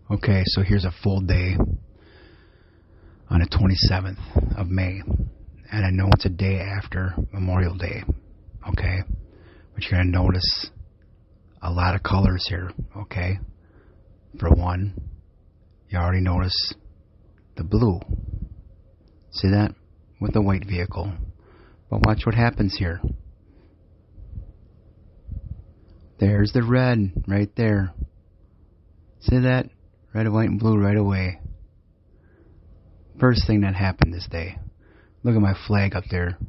Okay, so here's a full day on the 27th of May. And I know it's a day after Memorial Day. Okay? But you're going to notice a lot of colors here. Okay? For one, you already notice the blue. See that? With the white vehicle. But watch what happens here. There's the red right there. See that? Red, white, and blue right away. First thing that happened this day. Look at my flag up there.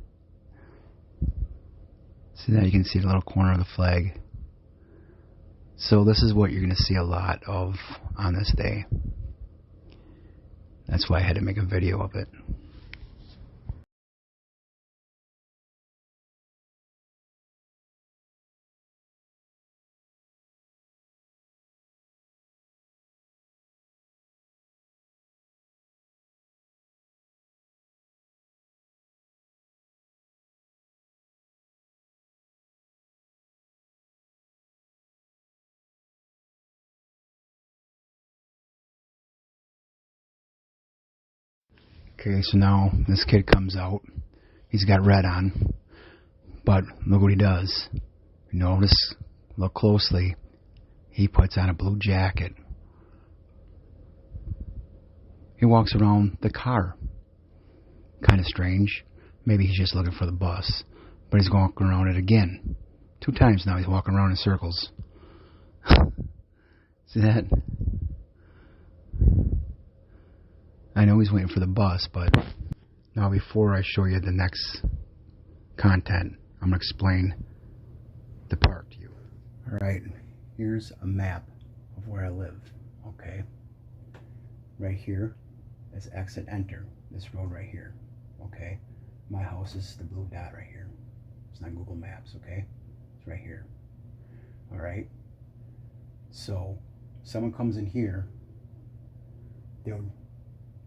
See that? You can see the little corner of the flag. So this is what you're going to see a lot of on this day. That's why I had to make a video of it. Okay, so now this kid comes out. He's got red on. But look what he does. Notice, look closely. He puts on a blue jacket. He walks around the car. Kind of strange. Maybe he's just looking for the bus. But he's walking around it again. 2 times now he's walking around in circles. See that? I know he's waiting for the bus, but now before I show you the next content, I'm going to explain the park to you. Alright, here's a map of where I live, okay? Right here is exit enter, this road right here, okay? My house is the blue dot right here. It's not Google Maps, okay? It's right here. Alright? So, someone comes in here, they'll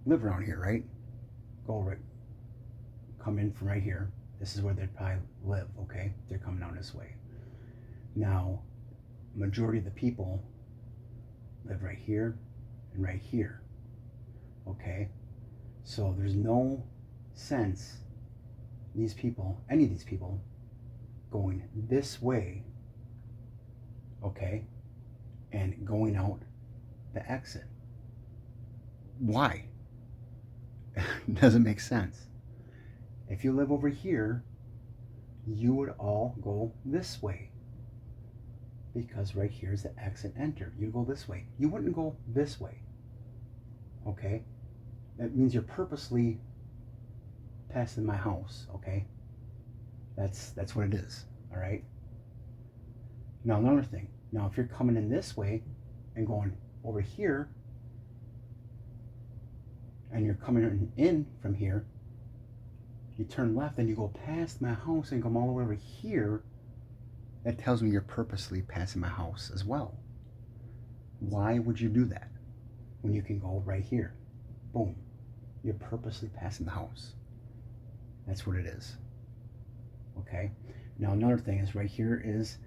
live around here, right? Come in from right here. This is where they'd probably live, okay? They're coming down this way. Now, majority of the people live right here and right here, okay? So there's no sense these people, any of these people, going this way, okay, and going out the exit. Why? Doesn't make sense. If you live over here, you would all go this way, because right here is the exit enter. You go this way. You wouldn't go this way, okay? That means you're purposely passing my house, okay? That's what it is, all right? Now another thing. Now if you're coming in this way and going over here, and you're coming in from here, you turn left and you go past my house and come all the way over here, that tells me you're purposely passing my house as well. Why would you do that when you can go right here? Boom. You're purposely passing the house. That's what it is. Okay? Now another thing is right here is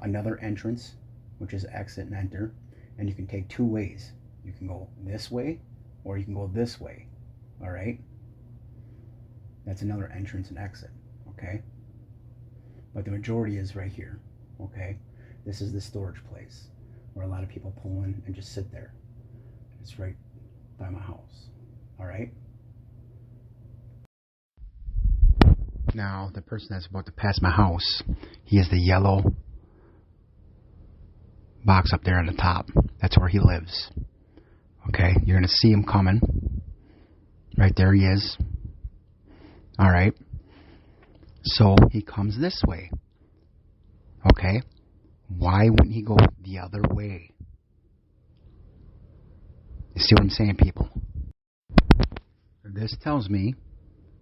another entrance, which is exit and enter, and you can take 2 ways. You can go this way or you can go this way. All right? That's another entrance and exit, okay? But the majority is right here, okay? This is the storage place where a lot of people pull in and just sit there. It's right by my house, all right? Now, the person that's about to pass my house, he has the yellow box up there on the top. That's where he lives, okay? You're going to see him coming. Right there he is. All right. So he comes this way. Okay. Why wouldn't he go the other way? You see what I'm saying, people? This tells me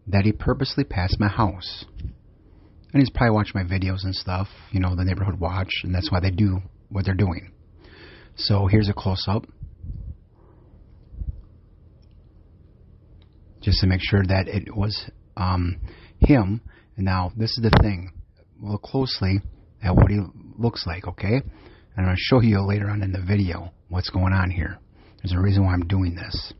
that he purposely passed my house. And he's probably watched my videos and stuff, you know, the neighborhood watch, and that's why they do what they're doing. So here's a close-up. Just to make sure that it was him. And now, this is the thing. Look closely at what he looks like, okay? And I'm going to show you later on in the video what's going on here. There's a reason why I'm doing this.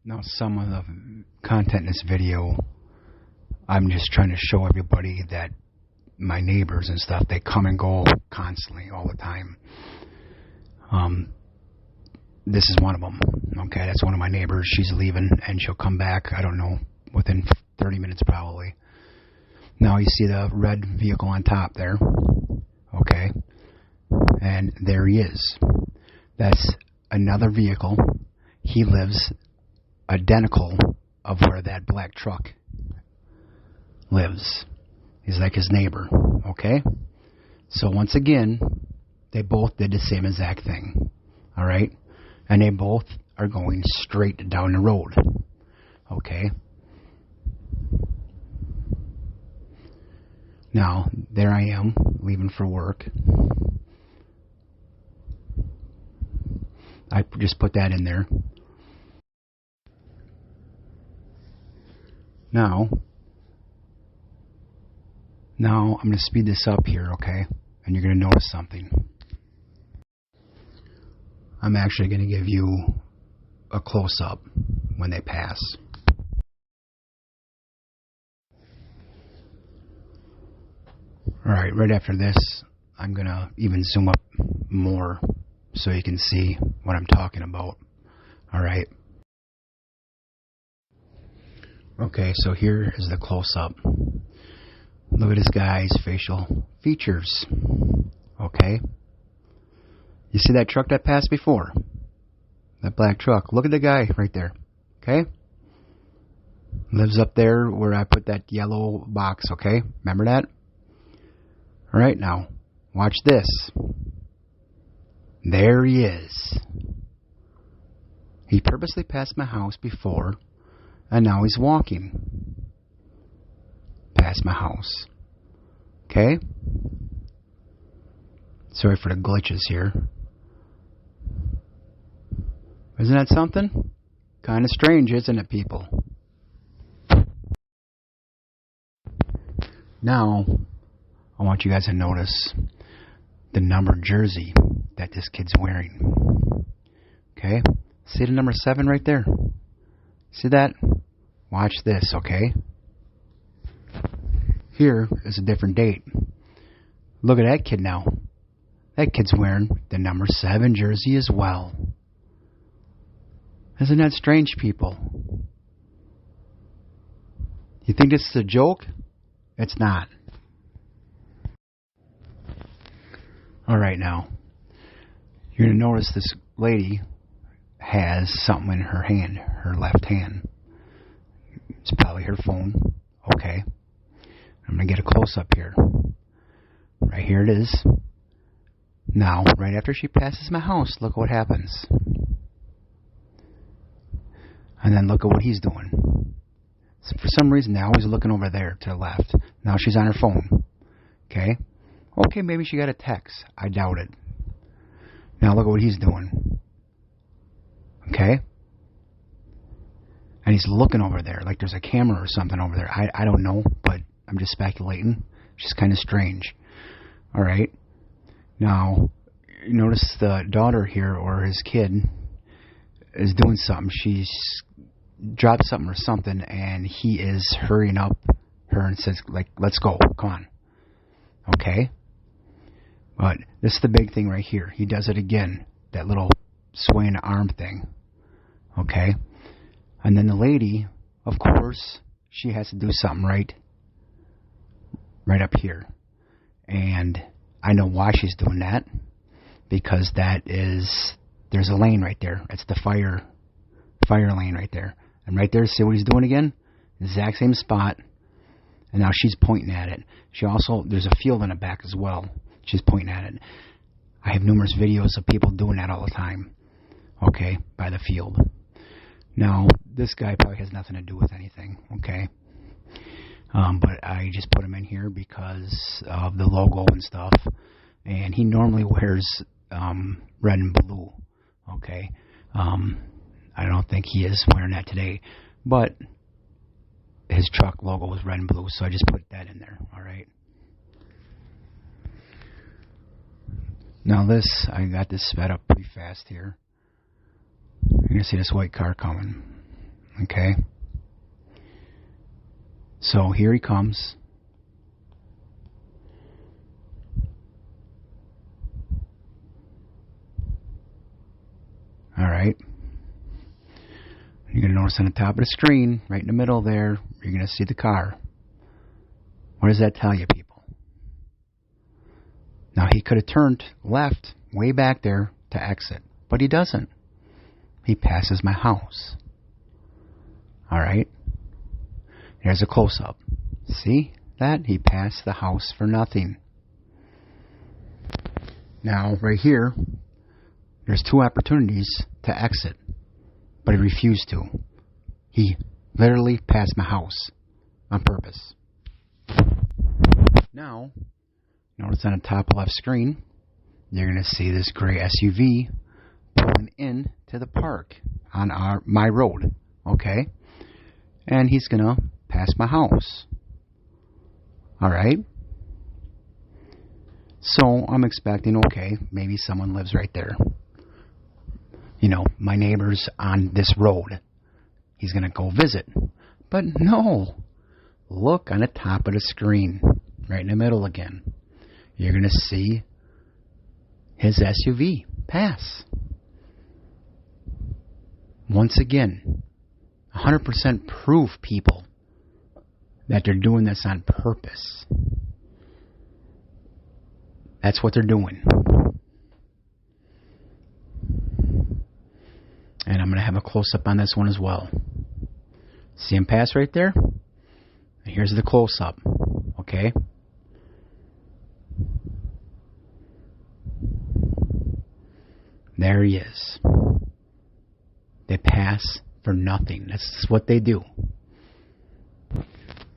Now, some of the content in this video, I'm just trying to show everybody that my neighbors and stuff, they come and go constantly, all the time. This is one of them. Okay, that's one of my neighbors. She's leaving, and she'll come back, I don't know, within 30 minutes probably. Now you see the red vehicle on top there. Okay, and there he is. That's another vehicle. He lives identical of where that black truck lives. He's like his neighbor. Okay, so once again, they both did the same exact thing. All right, and they both are going straight down the road. Okay, now there I am leaving for work. I just put that in there. Now I'm going to speed this up here, okay? And you're going to notice something. I'm actually going to give you a close-up when they pass. Alright, right after this, I'm going to even zoom up more so you can see what I'm talking about. Alright. Okay, so here is the close-up. Look at this guy's facial features. Okay? You see that truck that passed before? That black truck. Look at the guy right there. Okay? Lives up there where I put that yellow box, okay? Remember that? Alright, now, watch this. There he is. He purposely passed my house before, and now he's walking past my house. Okay? Sorry for the glitches here. Isn't that something? Kind of strange, isn't it, people? Now, I want you guys to notice the numbered jersey that this kid's wearing. Okay? See the number 7 right there? See that? Watch this, okay? Here is a different date. Look at that kid now. That kid's wearing the number 7 jersey as well. Isn't that strange, people? You think this is a joke? It's not. Alright, now, you're going to notice this lady has something in her hand, her left hand. It's probably her phone. Okay. I'm going to get a close-up here. Right here it is. Now, right after she passes my house, look what happens. And then look at what he's doing. So for some reason, they're always looking over there to the left. Now she's on her phone. Okay? Okay, maybe she got a text. I doubt it. Now look at what he's doing. Okay? And he's looking over there like there's a camera or something over there. I don't know, but I'm just speculating. It's just kind of strange. Alright? Now, you notice the daughter here, or his kid, is doing something. She's dropped something or something, and he is hurrying up her and says, like, let's go. Come on. Okay? But this is the big thing right here. He does it again. That little swaying arm thing. Okay? And then the lady, of course, she has to do something right up here. And I know why she's doing that. Because there's a lane right there. It's the fire lane right there. And right there, see what he's doing again? Exact same spot. And now she's pointing at it. There's a field in the back as well. She's pointing at it. I have numerous videos of people doing that all the time. Okay, by the field. Now, this guy probably has nothing to do with anything. Okay. But I just put him in here because of the logo and stuff. And he normally wears red and blue. Okay. I don't think he is wearing that today. But his truck logo was red and blue, so I just put that in there. Alright. Now this, I got this sped up pretty fast here. You're going to see this white car coming. Okay? So here he comes. Alright. You're going to notice on the top of the screen, right in the middle there, you're going to see the car. What does that tell you, people? Now, he could have turned left way back there to exit, but he doesn't. He passes my house. Alright? There's a close-up. See that? He passed the house for nothing. Now, right here, there's 2 opportunities to exit, but he refused to. He literally passed my house on purpose. Now, notice on the top left screen, you're going to see this gray SUV pulling in to the park on my road, okay? And he's going to pass my house. Alright? So, I'm expecting, okay, maybe someone lives right there. You know, my neighbor's on this road. He's going to go visit. But no. Look on the top of the screen. Right in the middle again. You're going to see his SUV pass. Once again, 100% proof, people, that they're doing this on purpose. That's what they're doing. And I'm going to have a close-up on this one as well. See him pass right there? Here's the close-up. Okay? There he is. They pass for nothing. That's what they do.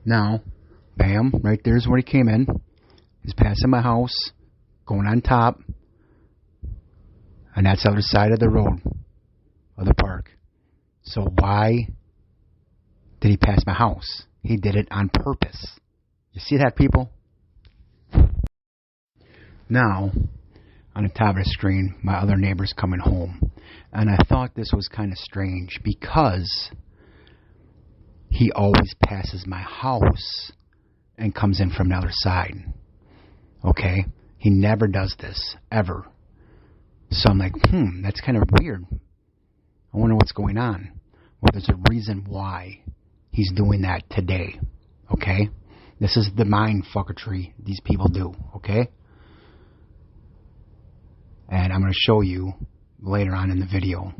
Now, bam, right there's where he came in. He's passing my house, going on top. And that's the other side of the road. Of the park. So why did he pass my house? He did it on purpose. You see that, people? Now, on the top of the screen, my other neighbor's coming home. And I thought this was kind of strange because he always passes my house and comes in from the other side. Okay? He never does this, ever. So I'm like, that's kind of weird. I wonder what's going on. Well, there's a reason why he's doing that today. Okay? This is the mind fuckery these people do. Okay? And I'm going to show you later on in the video.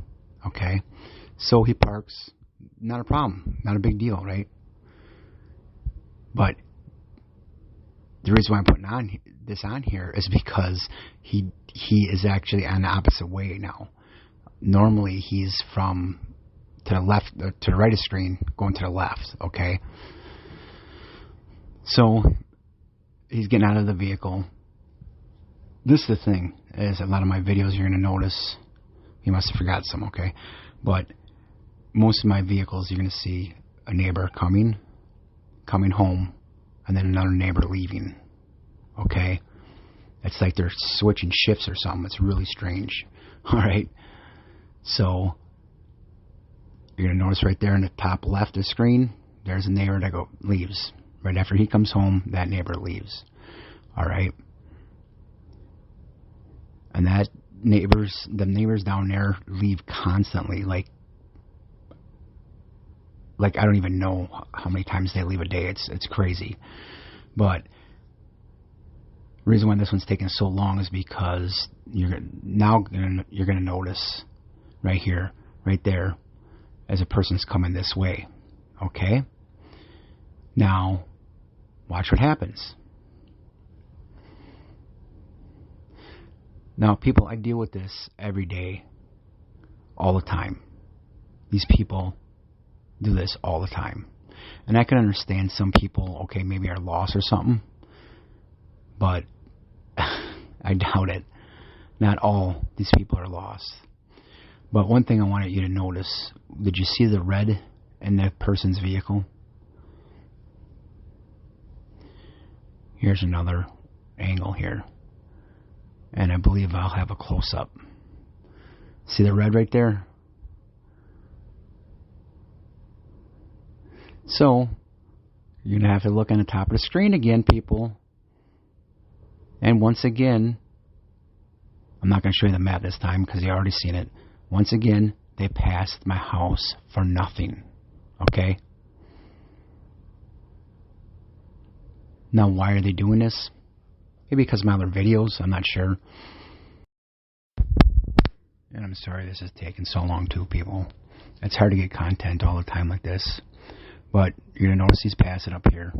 Okay? So he parks. Not a problem. Not a big deal, right? But the reason why I'm putting this on here is because he is actually on the opposite way now. Normally, he's from to the left, to the right of the screen, going to the left, okay? So, he's getting out of the vehicle. This is the thing, is a lot of my videos you're going to notice, he must have forgot some, okay? But most of my vehicles, you're going to see a neighbor coming home, and then another neighbor leaving, okay? It's like they're switching shifts or something. It's really strange, all right? So, you're going to notice right there in the top left of the screen, there's a neighbor that leaves. Right after he comes home, that neighbor leaves. Alright? And the neighbors down there leave constantly. Like I don't even know how many times they leave a day. It's crazy. But the reason why this one's taking so long is because you're going to notice right here, right there, as a person's coming this way. Okay? Now, watch what happens. Now, people, I deal with this every day, all the time. These people do this all the time. And I can understand some people, okay, maybe are lost or something, but I doubt it. Not all these people are lost. But one thing I wanted you to notice, did you see the red in the person's vehicle? Here's another angle here. And I believe I'll have a close-up. See the red right there? So, you're going to have to look on the top of the screen again, people. And once again, I'm not going to show you the map this time because you already seen it. Once again, they passed my house for nothing. Okay? Now, why are they doing this? Maybe because of my other videos. I'm not sure. And I'm sorry this is taking so long too, people. It's hard to get content all the time like this. But you're going to notice he's passing up here.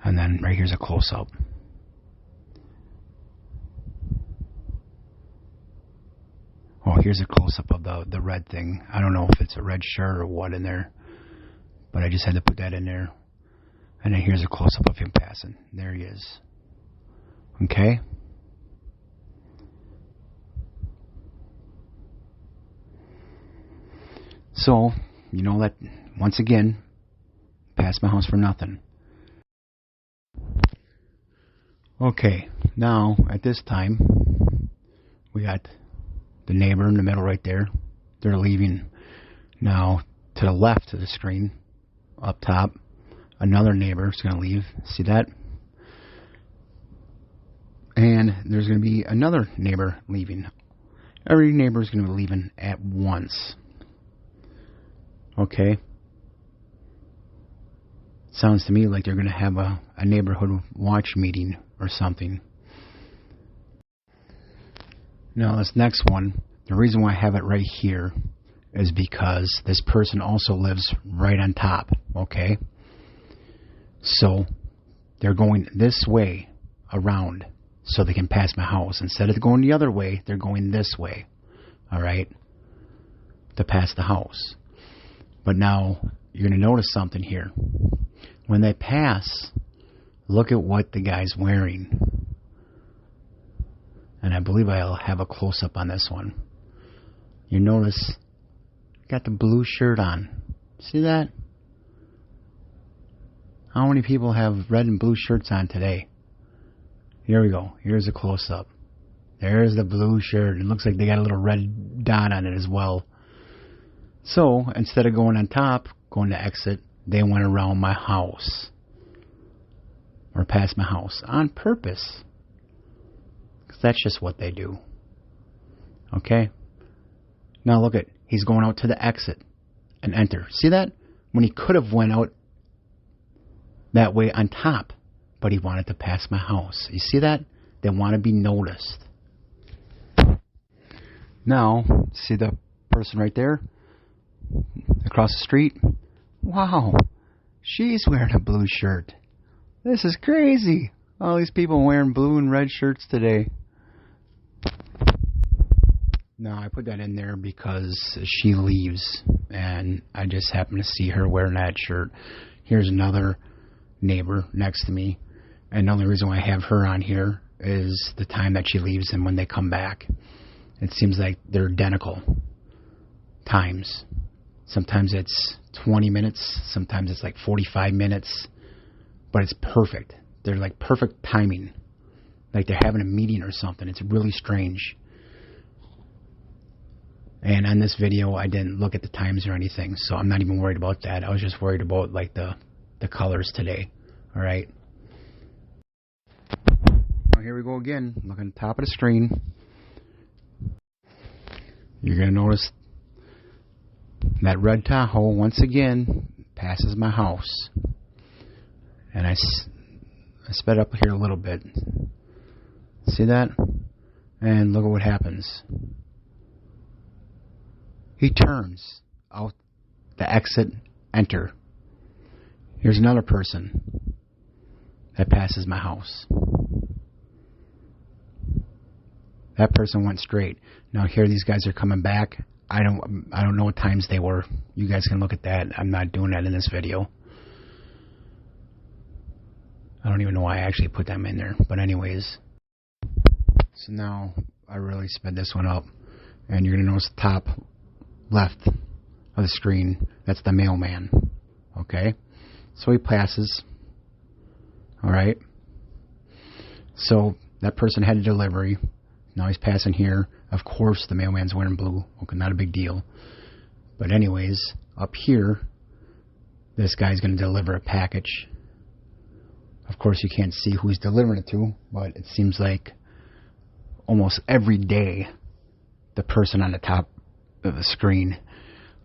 And then right here's a close-up. Oh, here's a close-up of the red thing. I don't know if it's a red shirt or what in there. But I just had to put that in there. And then here's a close-up of him passing. There he is. Okay? So, you know that, once again, passed my house for nothing. Okay, now, at this time, we got the neighbor in the middle right there. They're leaving. Now, to the left of the screen, up top, another neighbor is going to leave. See that? And there's going to be another neighbor leaving. Every neighbor is going to be leaving at once. Okay? Sounds to me like they're going to have a neighborhood watch meeting or something. Now, this next one, the reason why I have it right here is because this person also lives right on top. Okay? So, they're going this way around so they can pass my house. Instead of going the other way, they're going this way. Alright? To pass the house. But now, you're going to notice something here. When they pass, look at what the guy's wearing. And I believe I'll have a close-up on this one. You notice, got the blue shirt on. See that? How many people have red and blue shirts on today? Here we go. Here's a close-up. There's the blue shirt. It looks like they got a little red dot on it as well. So, instead of going on top, going to exit, they went around my house. Or past my house. On purpose. Because that's just what they do. Okay? Now look at, he's going out to the exit. And enter. See that? When he could have went out that way on top. But he wanted to pass my house. You see that? They want to be noticed. Now, see the person right there? Across the street? Wow. She's wearing a blue shirt. This is crazy. All these people wearing blue and red shirts today. No, I put that in there because she leaves. And I just happen to see her wearing that shirt. Here's another neighbor next to me. And the only reason why I have her on here is the time that she leaves and when they come back. It seems like they're identical times. Sometimes it's 20 minutes. Sometimes it's like 45 minutes. But it's perfect. They're like perfect timing. Like they're having a meeting or something. It's really strange. And on this video, I didn't look at the times or anything. So I'm not even worried about that. I was just worried about like the colors today. Alright. Now here we go again. Look on the top of the screen. You're going to notice that red Tahoe, once again, passes my house. And I sped up here a little bit. See that? And look at what happens. He turns out the exit, enter. Here's another person that passes my house. That person went straight. Now here these guys are coming back. I don't know what times they were. You guys can look at that. I'm not doing that in this video. I don't even know why I actually put them in there. But anyways. So now I really sped this one up. And you're going to notice the top left of the screen. That's the mailman. Okay? So he passes. Alright? So that person had a delivery. Now he's passing here. Of course, the mailman's wearing blue. Okay, not a big deal. But anyways, up here, this guy's going to deliver a package. Of course, you can't see who he's delivering it to, but it seems like almost every day, the person on the top of the screen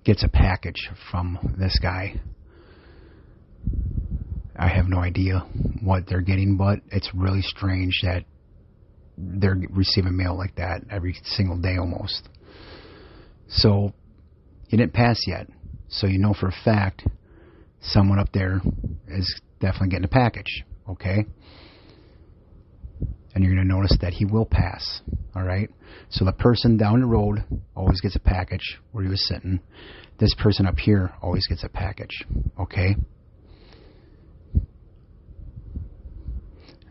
gets a package from this guy. I have no idea what they're getting, but it's really strange that they're receiving mail like that every single day almost. So, you didn't pass yet. So you know for a fact someone up there is definitely getting a package, okay? And you're going to notice that he will pass, all right? So the person down the road always gets a package where he was sitting. This person up here always gets a package, okay?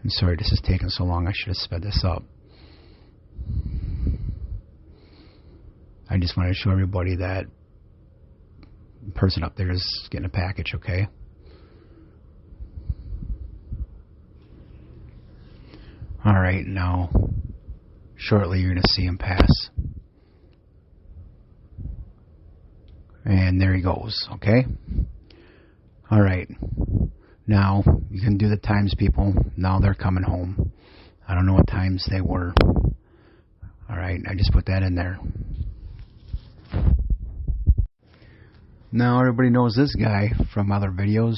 I'm sorry this is taking so long. I should have sped this up. I just wanted to show everybody that the person up there is getting a package, okay? Alright, now, shortly you're going to see him pass. And there he goes, okay? Alright, now you can do the times, people. Now they're coming home. I don't know what times they were. Alright, I just put that in there. Now everybody knows this guy from other videos.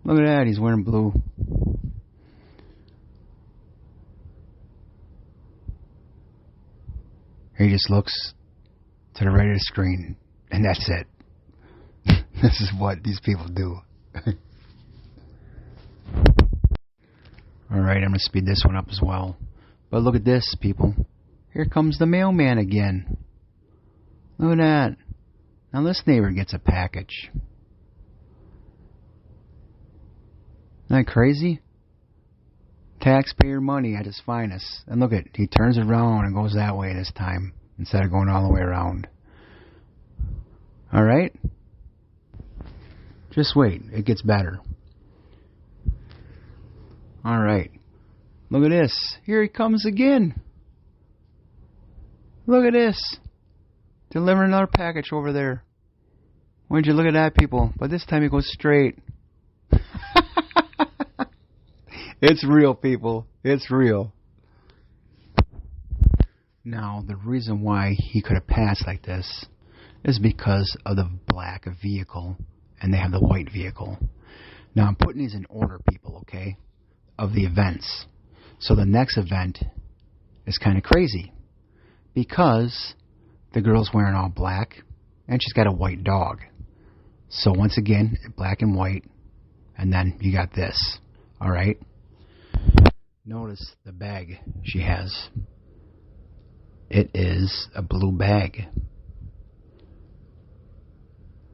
Look at that, he's wearing blue. He just looks to the right of the screen, and that's it. This is what these people do. Alright, I'm going to speed this one up as well. But look at this, people. Here comes the mailman again. Look at that. Now this neighbor gets a package. Isn't that crazy? Taxpayer money at its finest. And look at, he turns around and goes that way this time instead of going all the way around. Alright? Just wait, it gets better. Alright. Look at this. Here he comes again. Look at this. Delivering another package over there. Why'd you look at that, people? But this time he goes straight. It's real, people. It's real. Now, the reason why he could have passed like this is because of the black vehicle and they have the white vehicle. Now, I'm putting these in order, people, okay, of the events. So the next event is kind of crazy because the girl's wearing all black and she's got a white dog. So once again, black and white, and then you got this, all right? Notice the bag she has. It is a blue bag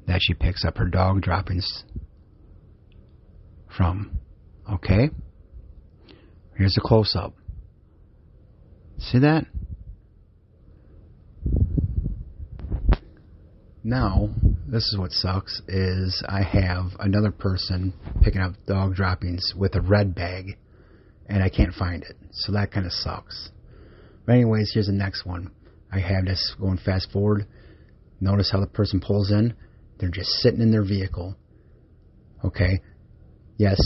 that she picks up her dog droppings from. Okay? Here's a close-up. See that? Now, this is what sucks, is I have another person picking up dog droppings with a red bag, and I can't find it. So that kind of sucks. But anyways, here's the next one. I have this going fast forward. Notice how the person pulls in. They're just sitting in their vehicle. Okay? Yes,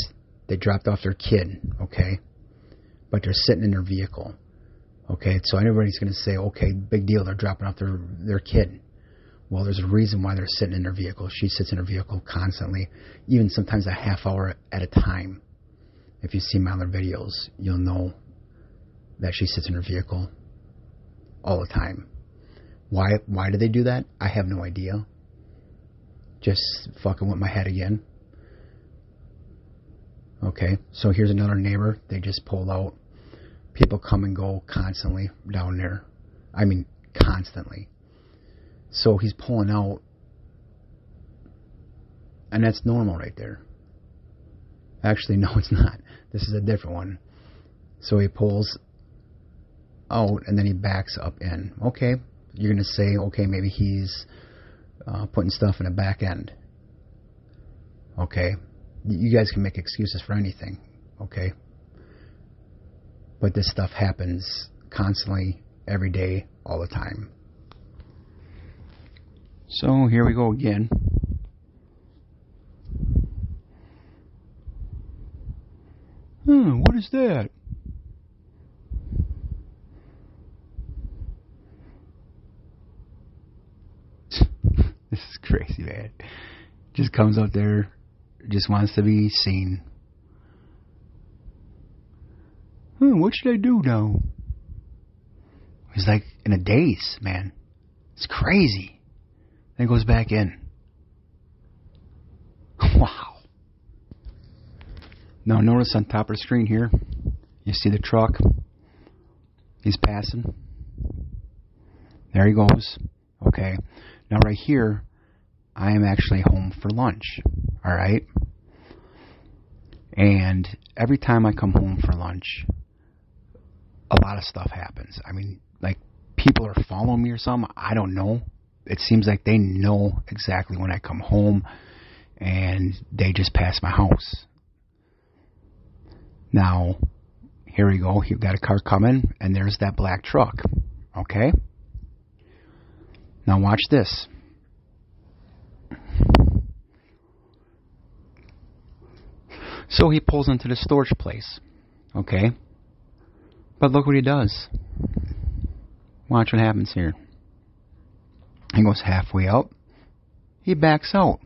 they dropped off their kid. Okay? But they're sitting in their vehicle. Okay? So everybody's going to say, okay, big deal, they're dropping off their kid. Well, there's a reason why they're sitting in their vehicle. She sits in her vehicle constantly, even sometimes a half hour at a time. If you see my other videos, you'll know that she sits in her vehicle all the time. Why do they do that? I have no idea. Just fucking with my head again. Okay, so here's another neighbor. They just pull out. People come and go constantly down there. I mean, constantly. So he's pulling out, and that's normal right there. Actually, no, it's not. This is a different one. So he pulls out, and then he backs up in. Okay, you're going to say, okay, maybe he's putting stuff in the back end. Okay, you guys can make excuses for anything. Okay, But this stuff happens constantly, every day, all the time. So here we go again. What is that? This is crazy, man. Just comes out there, just wants to be seen. What should I do now? He's like in a daze, man. It's crazy. Then goes back in. Wow. Now notice on top of the screen here, you see the truck. He's passing. There he goes. Okay. Now right here, I am actually home for lunch. Alright? And every time I come home for lunch, a lot of stuff happens. I mean, like, people are following me or something. I don't know. It seems like they know exactly when I come home, and they just pass my house. Now, here we go. You've got a car coming, and there's that black truck. Okay? Now watch this. So he pulls into the storage place. Okay? But look what he does. Watch what happens here. He goes halfway out. He backs out.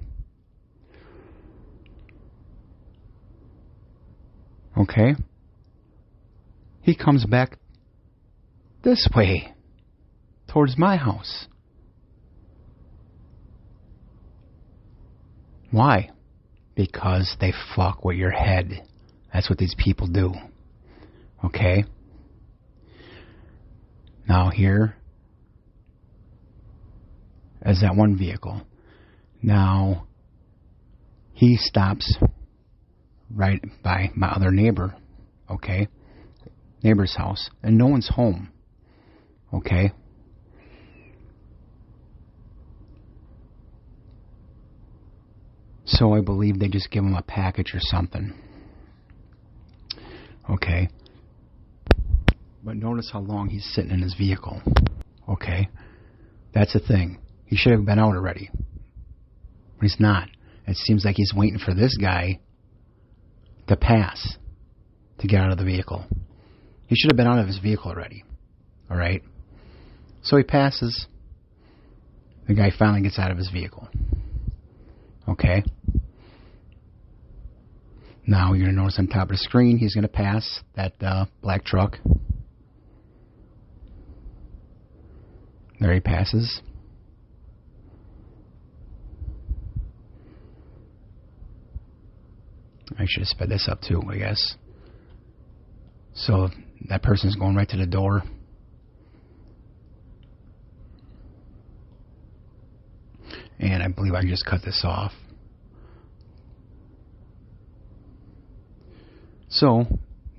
Okay? He comes back this way, towards my house. Why? Because they fuck with your head. That's what these people do. Okay? Now here is that one vehicle. Now he stops right by my other neighbor. Okay? Neighbor's house. And no one's home. Okay? So I believe they just give him a package or something. Okay? But notice how long he's sitting in his vehicle. Okay? That's the thing. He should have been out already. But he's not. It seems like he's waiting for this guy to pass to get out of the vehicle. He should have been out of his vehicle already. Alright? So he passes. The guy finally gets out of his vehicle. Okay? Now you're going to notice on top of the screen, he's going to pass that black truck. There he passes. I should have sped this up too, I guess. So that person's going right to the door. And I believe I can just cut this off. So,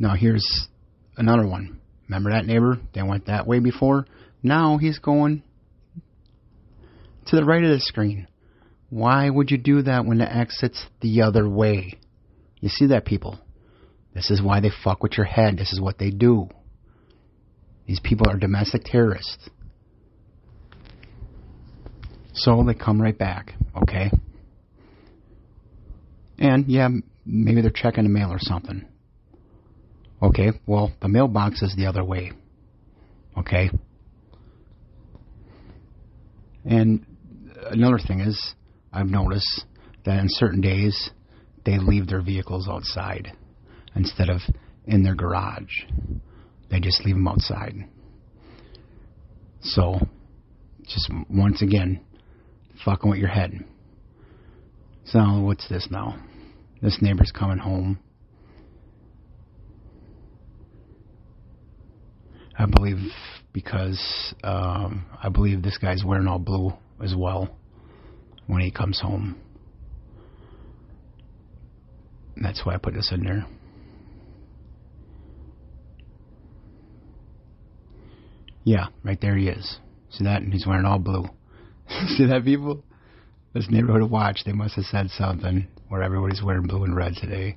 now here's another one. Remember that neighbor? They went that way before. Now he's going to the right of the screen. Why would you do that when the exit's the other way? You see that, people? This is why they fuck with your head. This is what they do. These people are domestic terrorists. So they come right back, okay? And, yeah, maybe they're checking the mail or something. Okay, well, the mailbox is the other way. Okay? And another thing is, I've noticed that on certain days, they leave their vehicles outside instead of in their garage. They just leave them outside. So, just once again, fucking with your head. So, what's this now? This neighbor's coming home. I believe because I believe this guy's wearing all blue as well when he comes home. And that's why I put this in there. Yeah, right there he is. See that? And he's wearing all blue. See that, people? This neighborhood watch, they must have said something where everybody's wearing blue and red today.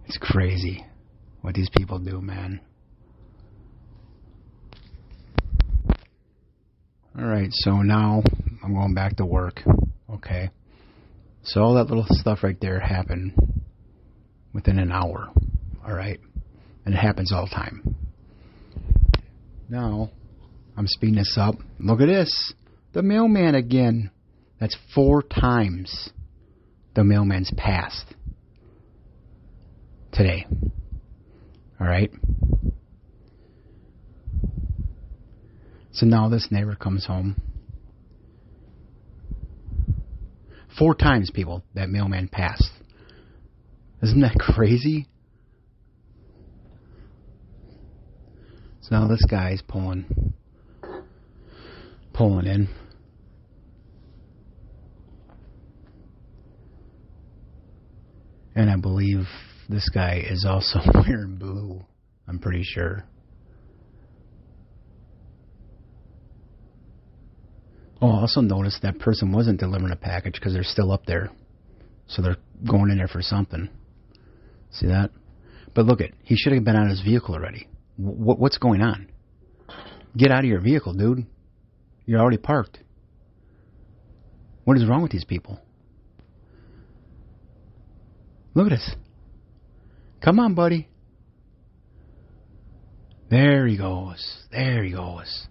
It's crazy what these people do, man. Alright, so now I'm going back to work. Okay. So all that little stuff right there happened within an hour. Alright? And it happens all the time. Now, I'm speeding this up. Look at this. The mailman again. That's 4 times the mailman's passed today. Alright? So now this neighbor comes home. 4 times, people, that mailman passed. Isn't that crazy? So now this guy's pulling in. And I believe this guy is also wearing blue. I'm pretty sure. Oh, I also noticed that person wasn't delivering a package because they're still up there. So they're going in there for something. See that? But look it, he should have been out of his vehicle already. What's going on? Get out of your vehicle, dude. You're already parked. What is wrong with these people? Look at this. Come on, buddy. There he goes. There he goes.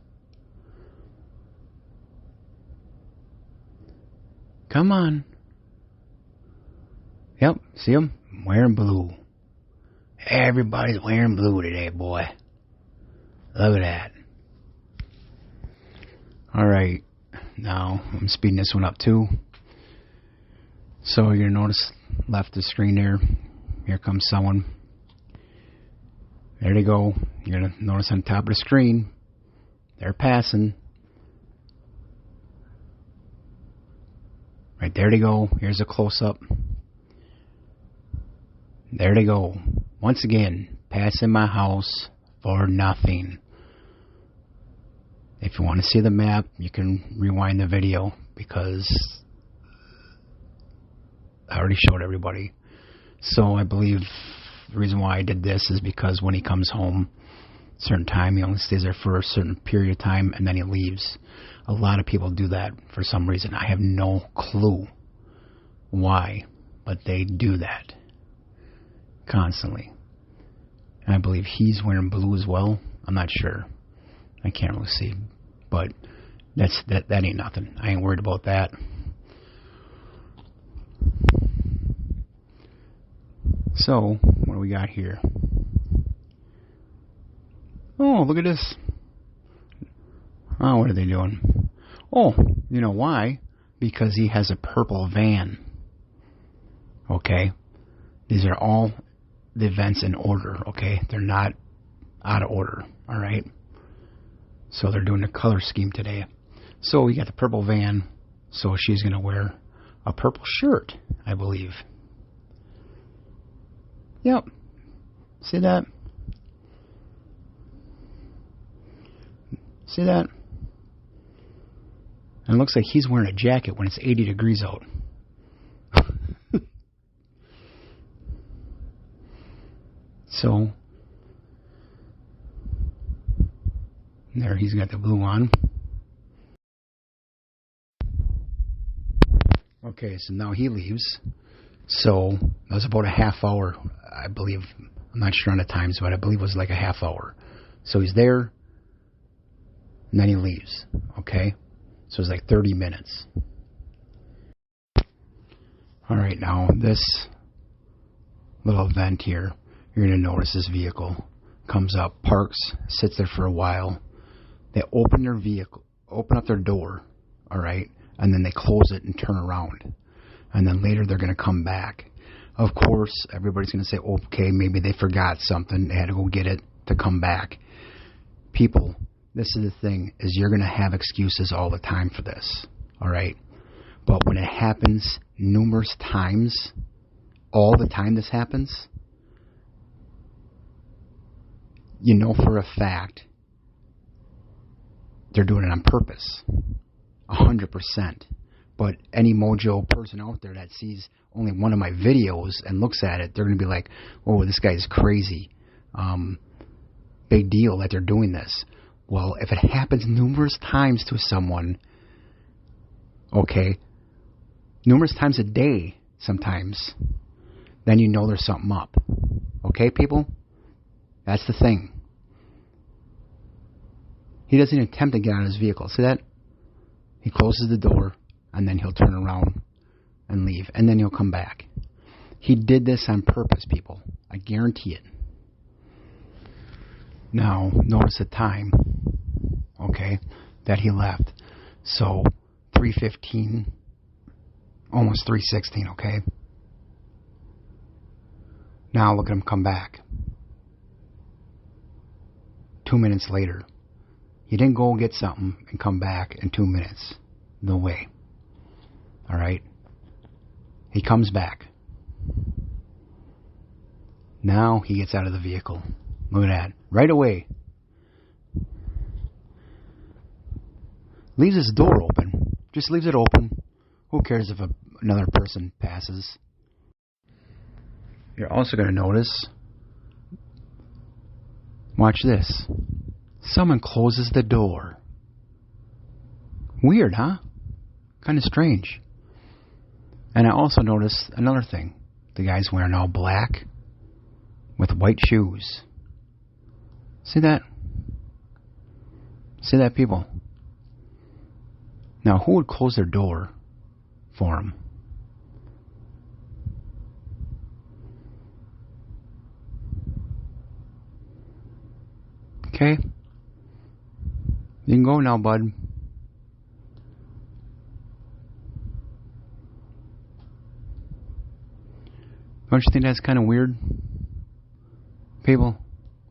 Come on. Yep, see him? Wearing blue. Everybody's wearing blue today, boy. Look at that. Alright, now I'm speeding this one up too. So you're going to notice left the screen there. Here comes someone. There they go. You're going to notice on top of the screen, they're passing. Right, there they go. Here's a close-up. There they go. Once again, passing my house for nothing. If you want to see the map, you can rewind the video because I already showed everybody. So I believe the reason why I did this is because when he comes home, a certain time, he only stays there for a certain period of time and then he leaves. A lot of people do that for some reason. I have no clue why, but they do that constantly. And I believe he's wearing blue as well. I'm not sure. I can't really see, but that ain't nothing. I ain't worried about that. So, what do we got here? Oh, look at this. Oh, what are they doing? Oh, you know why? Because he has a purple van. Okay? These are all the events in order, okay? They're not out of order, alright? So they're doing a color scheme today. So we got the purple van, so she's going to wear a purple shirt, I believe. Yep. See that? See that? And it looks like he's wearing a jacket when it's 80 degrees out. So, there he's got the blue on. Okay, so now he leaves. So, that was about a half hour, I believe. I'm not sure on the times, but I believe it was like a half hour. So he's there, and then he leaves. Okay? So it's like 30 minutes. Alright, now this little event here, you're going to notice this vehicle comes up, parks, sits there for a while. They open their vehicle, open up their door, alright, and then they close it and turn around. And then later they're going to come back. Of course, everybody's going to say, okay, maybe they forgot something, they had to go get it to come back. People, this is the thing, is you're going to have excuses all the time for this, alright? But when it happens numerous times, all the time this happens, you know for a fact they're doing it on purpose, 100%. But any mojo person out there that sees only one of my videos and looks at it, they're going to be like, oh, this guy's crazy. Big deal that they're doing this. Well, if it happens numerous times to someone, okay, numerous times a day sometimes, then you know there's something up. Okay, people? That's the thing. He doesn't even attempt to get out of his vehicle. See that? He closes the door, and then he'll turn around and leave, and then he'll come back. He did this on purpose, people. I guarantee it. Now, notice the time, okay, that he left. So, 3:15, almost 3:16, okay? Now, look at him come back. 2 minutes later. He didn't go get something and come back in 2 minutes. No way. Alright? He comes back. Now he gets out of the vehicle. Look at that. Right away. Leaves his door open. Just leaves it open. Who cares if another person passes? You're also going to notice, watch this. Someone closes the door. Weird, huh? Kind of strange. And I also noticed another thing. The guy's wearing all black with white shoes. See that? See that, people? Now, who would close their door for him? Okay? You can go now, bud. Don't you think that's kind of weird? People?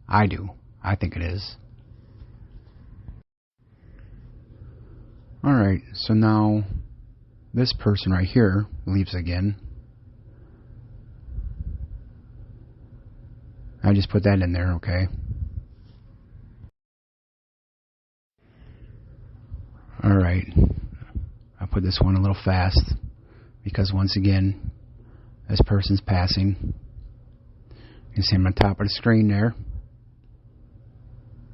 I do. I think it is. Alright, so now this person right here leaves again. I just put that in there, okay? Alright, I put this one a little fast because once again, this person's passing. You can see him on top of the screen there.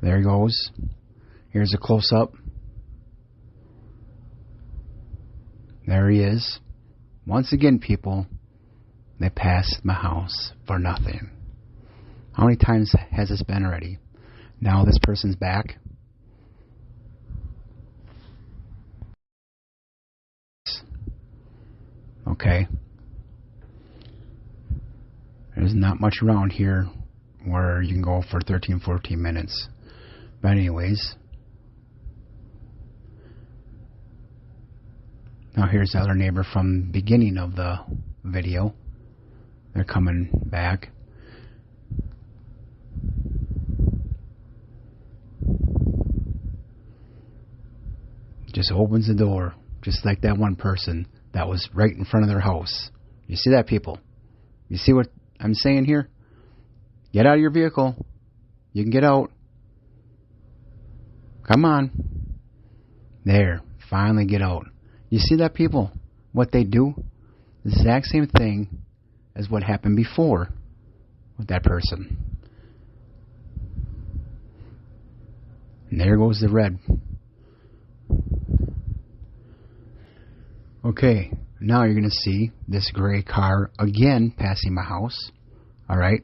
There he goes. Here's a close-up. There he is. Once again, people, they passed my house for nothing. How many times has this been already? Now this person's back. Okay. There's not much around here where you can go for 13, 14 minutes. But anyways. Now here's the other neighbor from the beginning of the video. They're coming back. Just opens the door. Just like that one person that was right in front of their house. You see that, people? You see what I'm saying here? Get out of your vehicle. You can get out. Come on. There. Finally get out. You see that, people? What they do? The exact same thing as what happened before with that person. And there goes the red. Okay, now you're going to see this gray car again passing my house. Alright?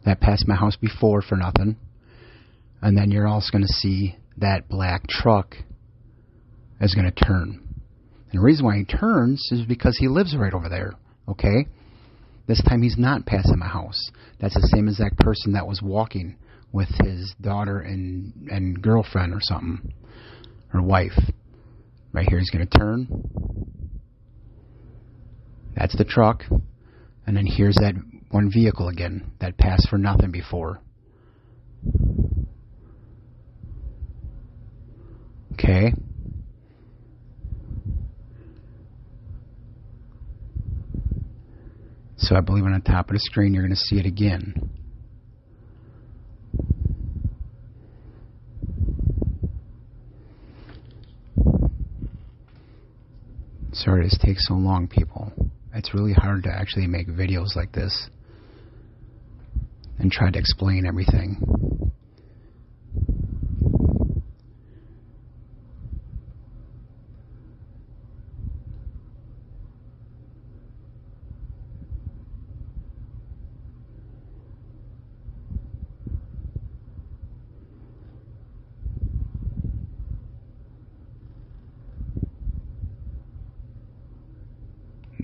That passed my house before for nothing. And then you're also going to see that black truck is going to turn. And the reason why he turns is because he lives right over there. Okay? This time he's not passing my house. That's the same exact person that was walking with his daughter and girlfriend or something. Or wife. Right here he's going to turn. That's the truck. And then here's that one vehicle again that passed for nothing before. Okay. So I believe on the top of the screen you're going to see it again. Sorry this takes so long, people. It's really hard to actually make videos like this and try to explain everything.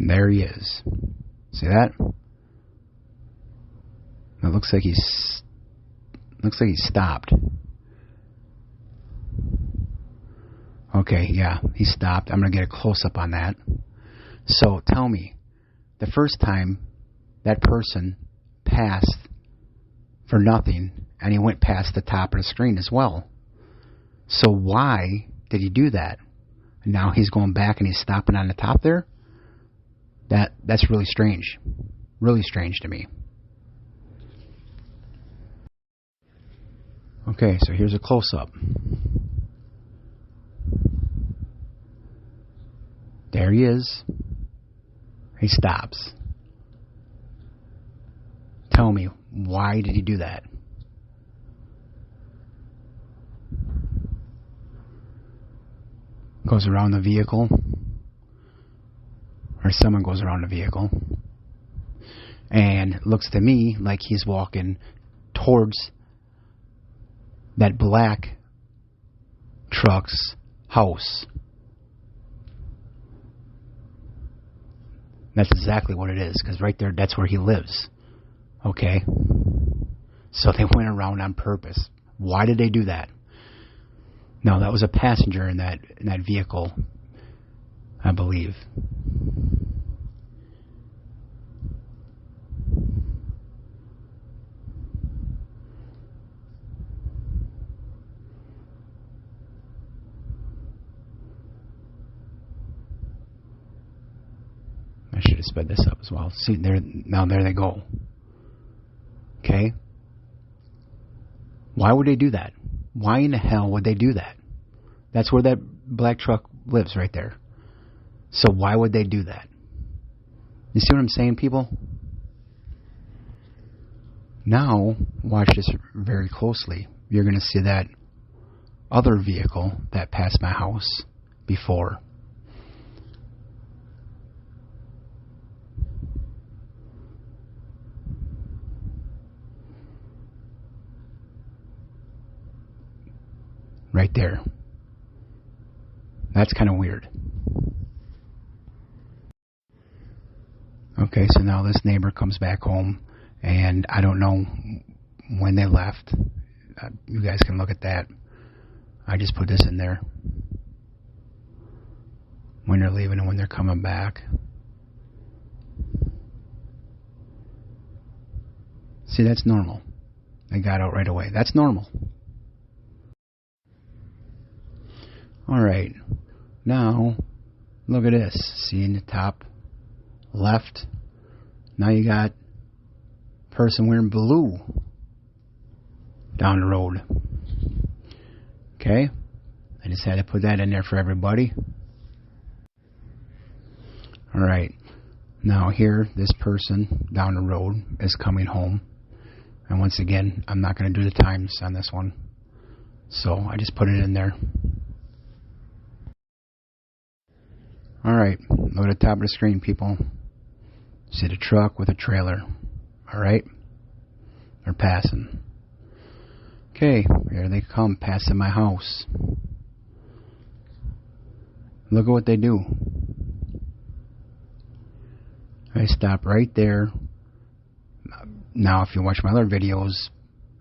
There he is. See that? It looks like he's stopped. Okay, yeah, he stopped. I'm going to get a close-up on that. So tell me, the first time that person passed for nothing, and he went past the top of the screen as well. So why did he do that? And now he's going back and he's stopping on the top there? That's really strange. Really strange to me. Okay, so here's a close-up. There he is. He stops. Tell me, why did he do that? Goes around the vehicle, or someone goes around the vehicle, and looks to me like he's walking towards that black truck's house. That's exactly what it is, because right there, that's where he lives. Okay? So they went around on purpose. Why did they do that? No, that was a passenger in that vehicle, I believe. I should have sped this up as well. See, there they go. Okay? Why would they do that? Why in the hell would they do that? That's where that black truck lives, right there. So why would they do that? You see what I'm saying, people? Now, watch this very closely. You're going to see that other vehicle that passed my house before. Right there. That's kind of weird. Okay, so now this neighbor comes back home, and I don't know when they left. You guys can look at that. I just put this in there. When they're leaving and when they're coming back. See, that's normal. They got out right away. That's normal. Alright, now look at this. See in the top left? Now you got person wearing blue down the road. Okay? I just had to put that in there for everybody. Alright, now here, this person down the road is coming home. And once again, I'm not going to do the times on this one. So I just put it in there. Alright, look at the top of the screen, people. See the truck with a trailer. Alright? They're passing. Okay, here they come, passing my house. Look at what they do. I stop right there. Now, if you watch my other videos,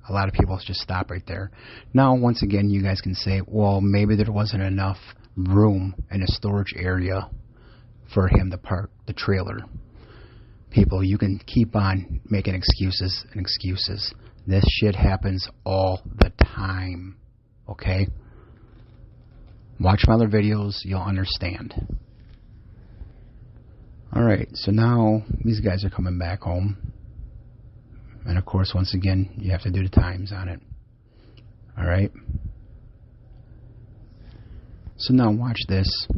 a lot of people just stop right there. Now, once again, you guys can say, well, maybe there wasn't enough room in a storage area for him to park the trailer. People, you can keep on making excuses and excuses. This shit happens all the time. Okay? Watch my other videos, you'll understand. Alright, so now these guys are coming back home. And of course, once again, you have to do the times on it. Alright? So now watch this.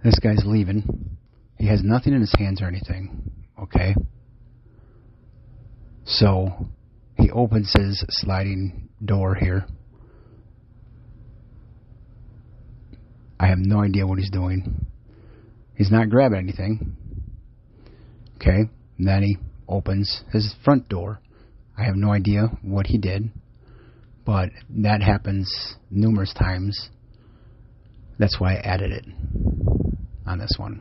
This guy's leaving. He has nothing in his hands or anything. Okay? So he opens his sliding door here. I have no idea what he's doing. He's not grabbing anything. Okay? And then he opens his front door. I have no idea what he did. But that happens numerous times. That's why I added it on this one.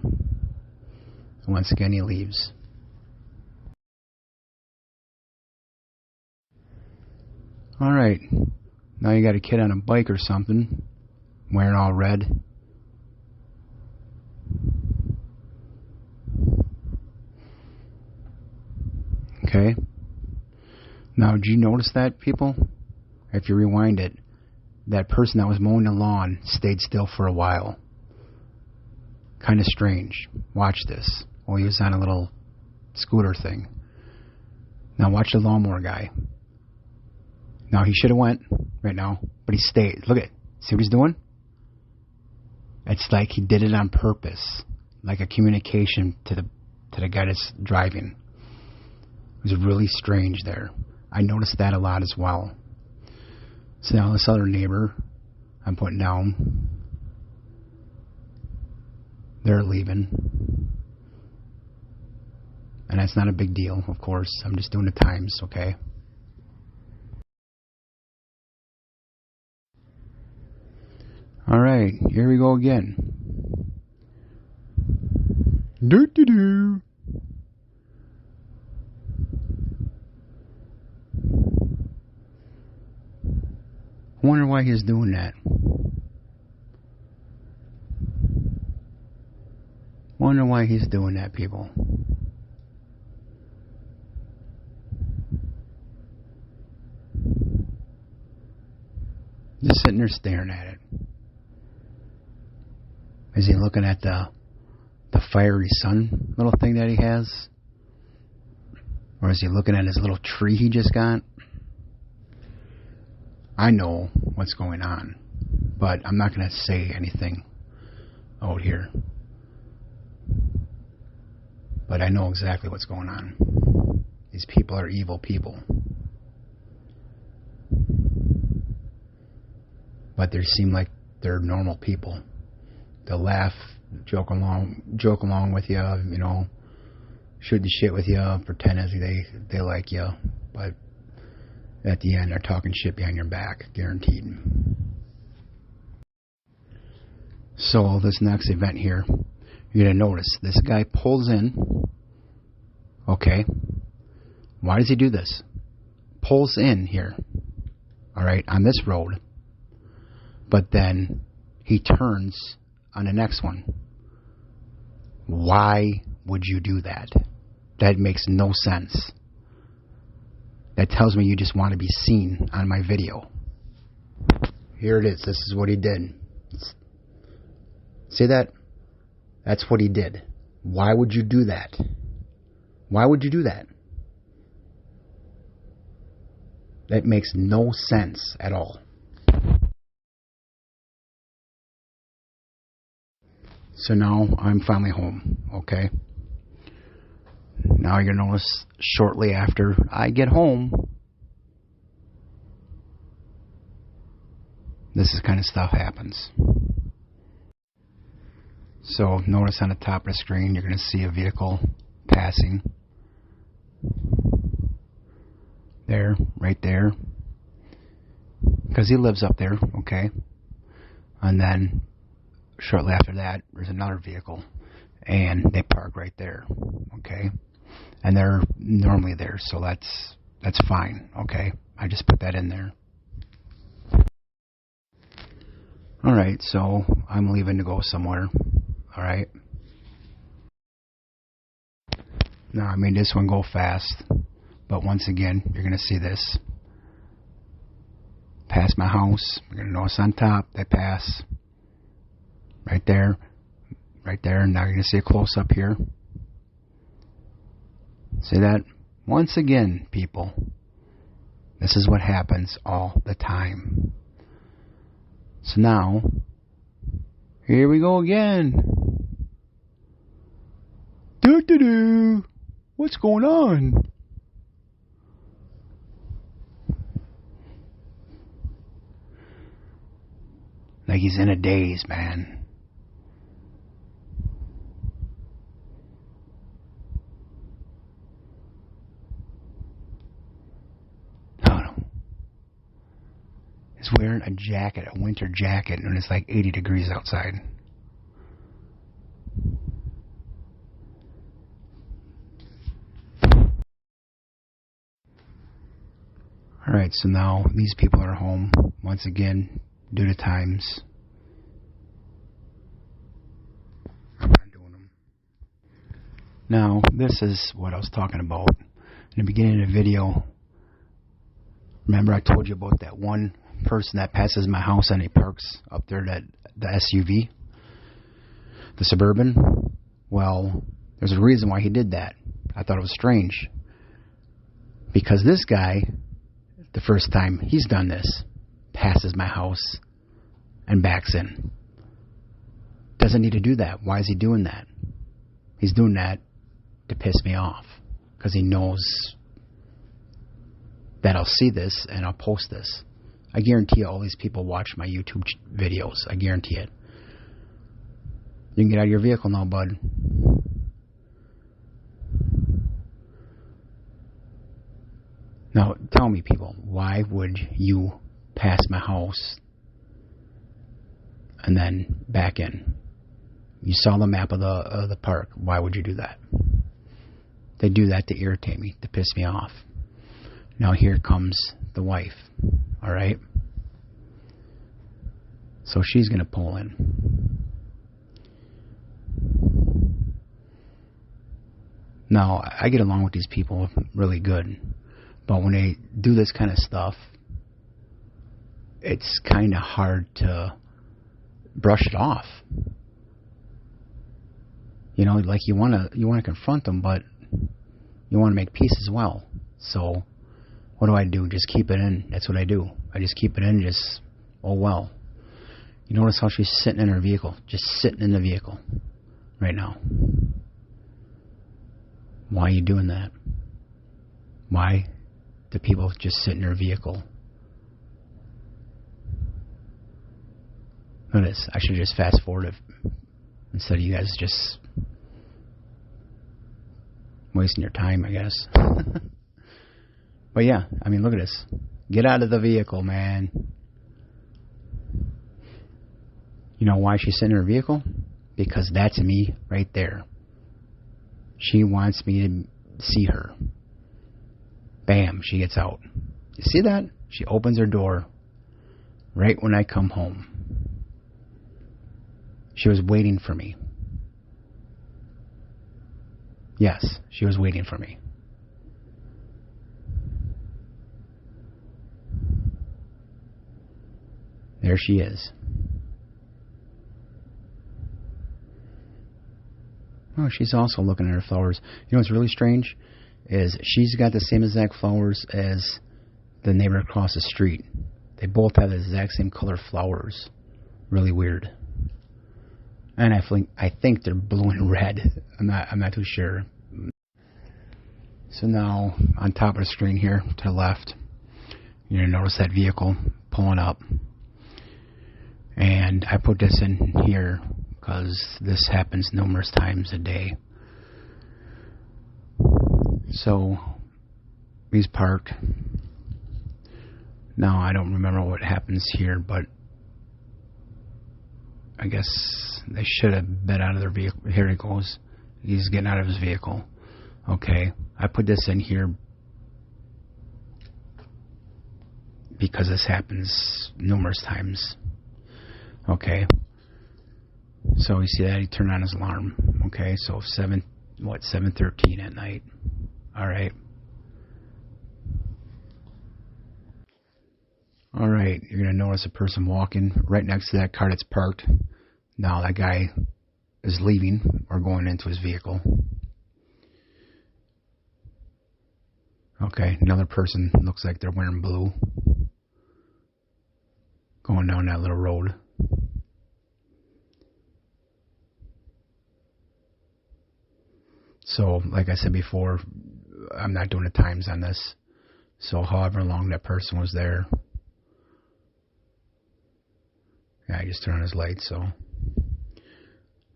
And once again, he leaves. Alright, now you got a kid on a bike or something, wearing all red. Okay. Now, did you notice that, people? If you rewind it, that person that was mowing the lawn stayed still for a while. Kind of strange. Watch this. Oh, he was on a little scooter thing. Now watch the lawnmower guy. Now he should have went right now, but he stayed. Look at it. See what he's doing? It's like he did it on purpose, like a communication to the guy that's driving. It was really strange there. I noticed that a lot as well. So now this other neighbor I'm putting down, they're leaving. And that's not a big deal, of course. I'm just doing the times, okay? Alright, here we go again. Do-do-do. I wonder why he's doing that. Wonder why he's doing that, people. Just sitting there staring at it. Is he looking at the fiery sun little thing that he has? Or is he looking at his little tree he just got? I know what's going on, but I'm not going to say anything out here. But I know exactly what's going on. These people are evil people. But they seem like they're normal people. They'll laugh, joke along with you, you know, shoot the shit with you, pretend as they like you, but at the end they're talking shit behind your back, guaranteed. So this next event here, you're going to notice this guy pulls in. Okay. Why does he do this? Pulls in here. Alright, on this road. But then he turns on the next one. Why would you do that? That makes no sense. That tells me you just want to be seen on my video. Here it is. This is what he did. See that? That's what he did. Why would you do that? Why would you do that? That makes no sense at all. So now I'm finally home, okay? Now you're going to notice shortly after I get home, this is kind of stuff happens. So notice on the top of the screen, you're going to see a vehicle passing. There, right there. Because he lives up there, okay? And then shortly after that, there's another vehicle. And they park right there, okay? And they're normally there, so that's fine, okay? I just put that in there. Alright, so I'm leaving to go somewhere. Alright? Now, I made this one go fast, but once again, you're going to see this. Past my house, you're going to notice on top, they pass. Right there, and now you're going to see a close-up here. See that? Once again, people, this is what happens all the time. So now, here we go again. Do-do-do. What's going on? Like he's in a daze, man. He's wearing a jacket, a winter jacket, and it's like 80 degrees outside. Alright, so now these people are home once again due to times. Now, this is what I was talking about in the beginning of the video. Remember I told you about that one person that passes my house and he parks up there, the SUV, the Suburban? Well, there's a reason why he did that. I thought it was strange. Because this guy, the first time he's done this, passes my house and backs in. Doesn't need to do that. Why is he doing that? He's doing that to piss me off. Because he knows that I'll see this and I'll post this. I guarantee you all these people watch my YouTube videos. I guarantee it. You can get out of your vehicle now, bud. Now, tell me, people, why would you pass my house and then back in? You saw the map of the park. Why would you do that? They do that to irritate me, to piss me off. Now here comes the wife, all right? So she's going to pull in. Now, I get along with these people really good. But when they do this kind of stuff, it's kind of hard to brush it off. You know, like you want to confront them, but you want to make peace as well. So what do? Just keep it in. That's what I do. I just keep it in. Just, oh well. You notice how she's sitting in her vehicle, just sitting in the vehicle right now. Why are you doing that? Why do people just sit in their vehicle? Look at this. I should just fast forward it instead of you guys just wasting your time, I guess. But yeah, I mean, look at this. Get out of the vehicle, man. You know why she's sitting in her vehicle? Because that's me right there. She wants me to see her. Bam, she gets out. You see that? She opens her door right when I come home. She was waiting for me. Yes, she was waiting for me. There she is. Oh, she's also looking at her flowers. You know what's really strange? Is she's got the same exact flowers as the neighbor across the street. They both have the exact same color flowers. Really weird. And I think they're blue and red. I'm not too sure. So now on top of the screen here to the left, you're gonna notice that vehicle pulling up. And I put this in here because this happens numerous times a day. So he's parked. Now I don't remember what happens here, but I guess they should have been out of their vehicle. Here he goes. He's getting out of his vehicle. Okay, I put this in here because this happens numerous times. Okay, so you see that he turned on his alarm. Okay, so 7:13 at night. All right. All right, you're gonna notice a person walking right next to that car that's parked. Now that guy is leaving or going into his vehicle. Okay, another person looks like they're wearing blue, going down that little road. So, like I said before, I'm not doing the times on this. So, however long that person was there, yeah, I just turned on his light, so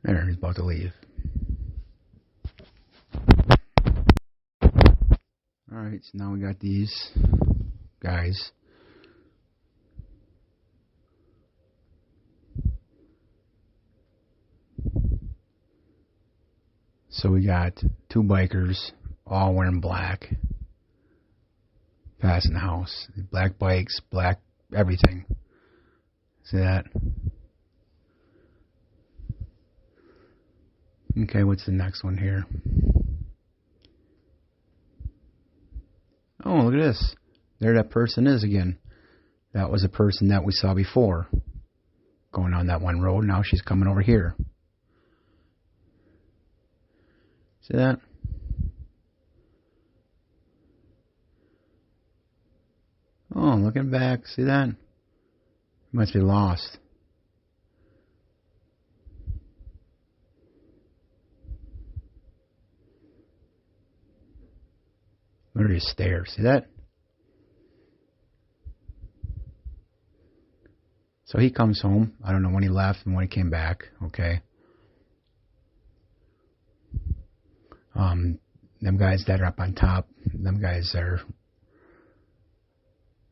there, he's about to leave. Alright, so now we got these guys. So we got two bikers, all wearing black. passing the house. Black bikes, black everything. See that? Okay, what's the next one here? Oh, look at this. There that person is again. That was a person that we saw before. Going on that one road. Now she's coming over here. See that? Oh, looking back. See that? Must be lost. Look at his stairs. See that? So he comes home. I don't know when he left and when he came back. Okay. Them guys that are up on top, them guys are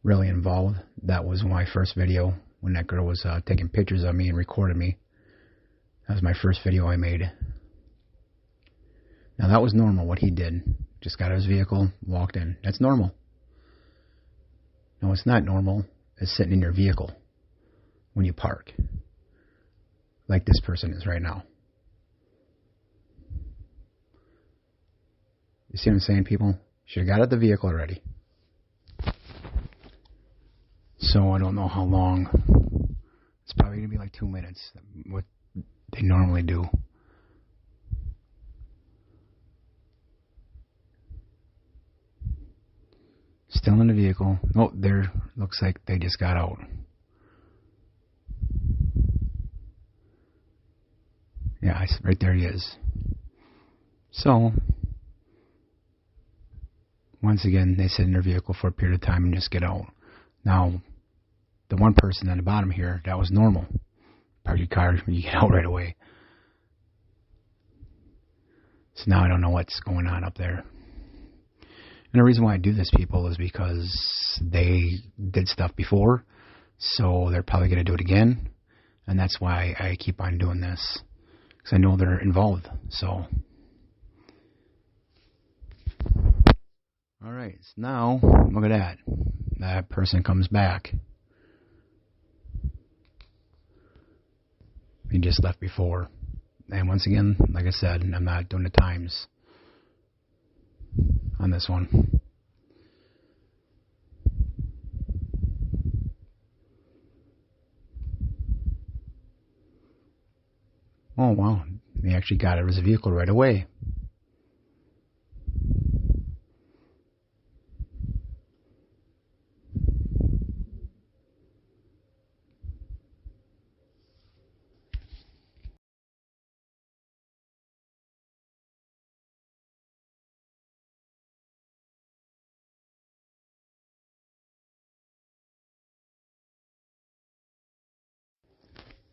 really involved. That was my first video when that girl was taking pictures of me and recording me. That was my first video I made. Now that was normal what he did. Just got out of his vehicle, walked in. That's normal. No, what's not normal is sitting in your vehicle when you park. Like this person is right now. You see what I'm saying, people? Should have got out of the vehicle already. So I don't know how long. It's probably going to be like 2 minutes. What they normally do. Still in the vehicle. Oh, there. Looks like they just got out. Yeah, right there he is. So, once again, they sit in their vehicle for a period of time and just get out. Now, the one person on the bottom here, that was normal. Park your car, you get out right away. So now I don't know what's going on up there. And the reason why I do this, people, is because they did stuff before. So they're probably going to do it again. And that's why I keep on doing this. Because I know they're involved. So. Alright, so now, look at that. That person comes back. He just left before. And once again, like I said, I'm not doing the times on this one. Oh wow, he actually got out of his vehicle right away.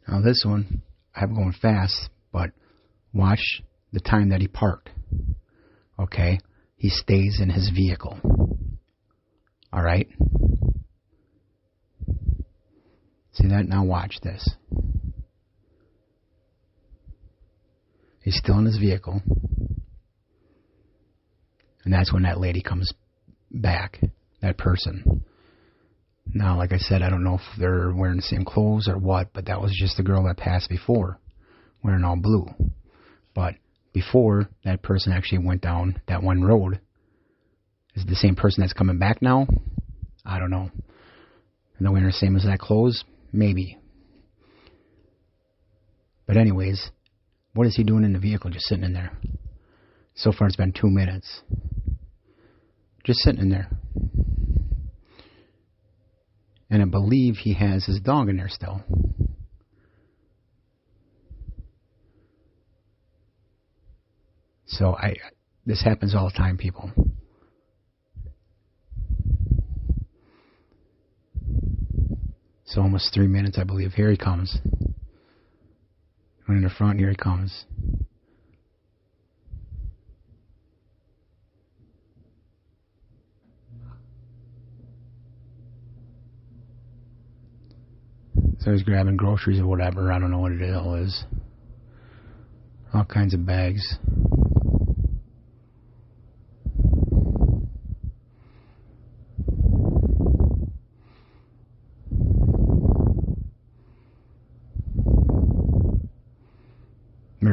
Now this one, I'm going fast, but watch the time that he parked. Okay? He stays in his vehicle. Alright? See that? Now watch this. He's still in his vehicle. And that's when that lady comes back. That person. Now, like I said, I don't know if they're wearing the same clothes or what, but that was just the girl that passed before, wearing all blue. But before that person actually went down that one road, is it the same person that's coming back now? I don't know. Are they wearing the same as that clothes? Maybe. But anyways, what is he doing in the vehicle just sitting in there? So far it's been 2 minutes. Just sitting in there. And I believe he has his dog in there still. So this happens all the time, people. So almost 3 minutes, I believe. Here he comes. Right in the front, here he comes. So he's grabbing groceries or whatever. I don't know what it all is. All kinds of bags.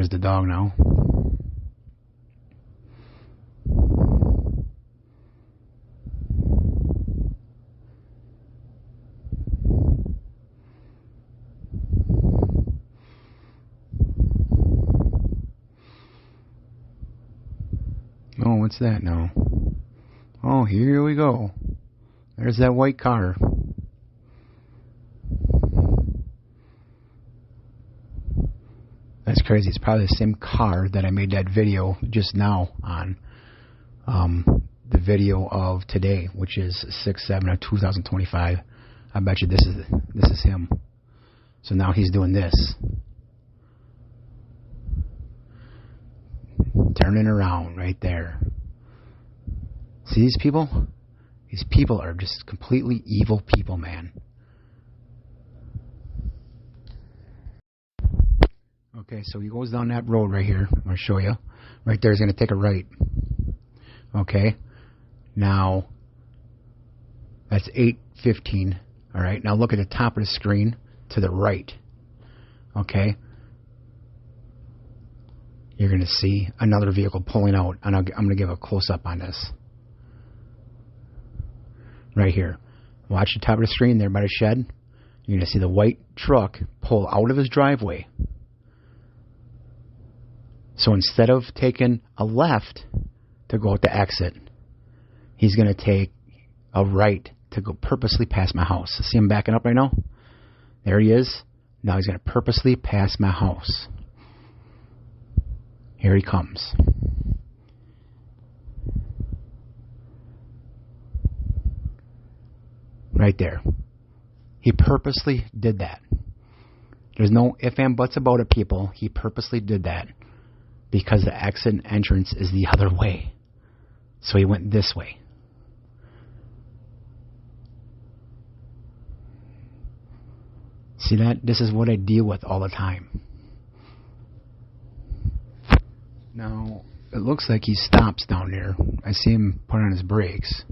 There's the dog now. Oh, what's that now? Oh, here we go. There's that white car. That's crazy. It's probably the same car that I made that video just now on. The video of today, which is 6/7 of 2025. I bet you this is him. So now he's doing this. Turning around right there. See these people? These people are just completely evil people, man. Okay, so he goes down that road right here. I'm going to show you. Right there, he's going to take a right. Okay. Now, that's 8:15. All right. Now look at the top of the screen to the right. Okay. You're going to see another vehicle pulling out, and I'm going to give a close-up on this. Right here. Watch the top of the screen there by the shed. You're going to see the white truck pull out of his driveway. So instead of taking a left to go at the exit, he's going to take a right to go purposely past my house. See him backing up right now? There he is. Now he's going to purposely pass my house. Here he comes. Right there. He purposely did that. There's no ifs and buts about it, people. He purposely did that because the exit and entrance is the other way. So he went this way. See that? This is what I deal with all the time. Now, it looks like he stops down there. I see him put on his brakes.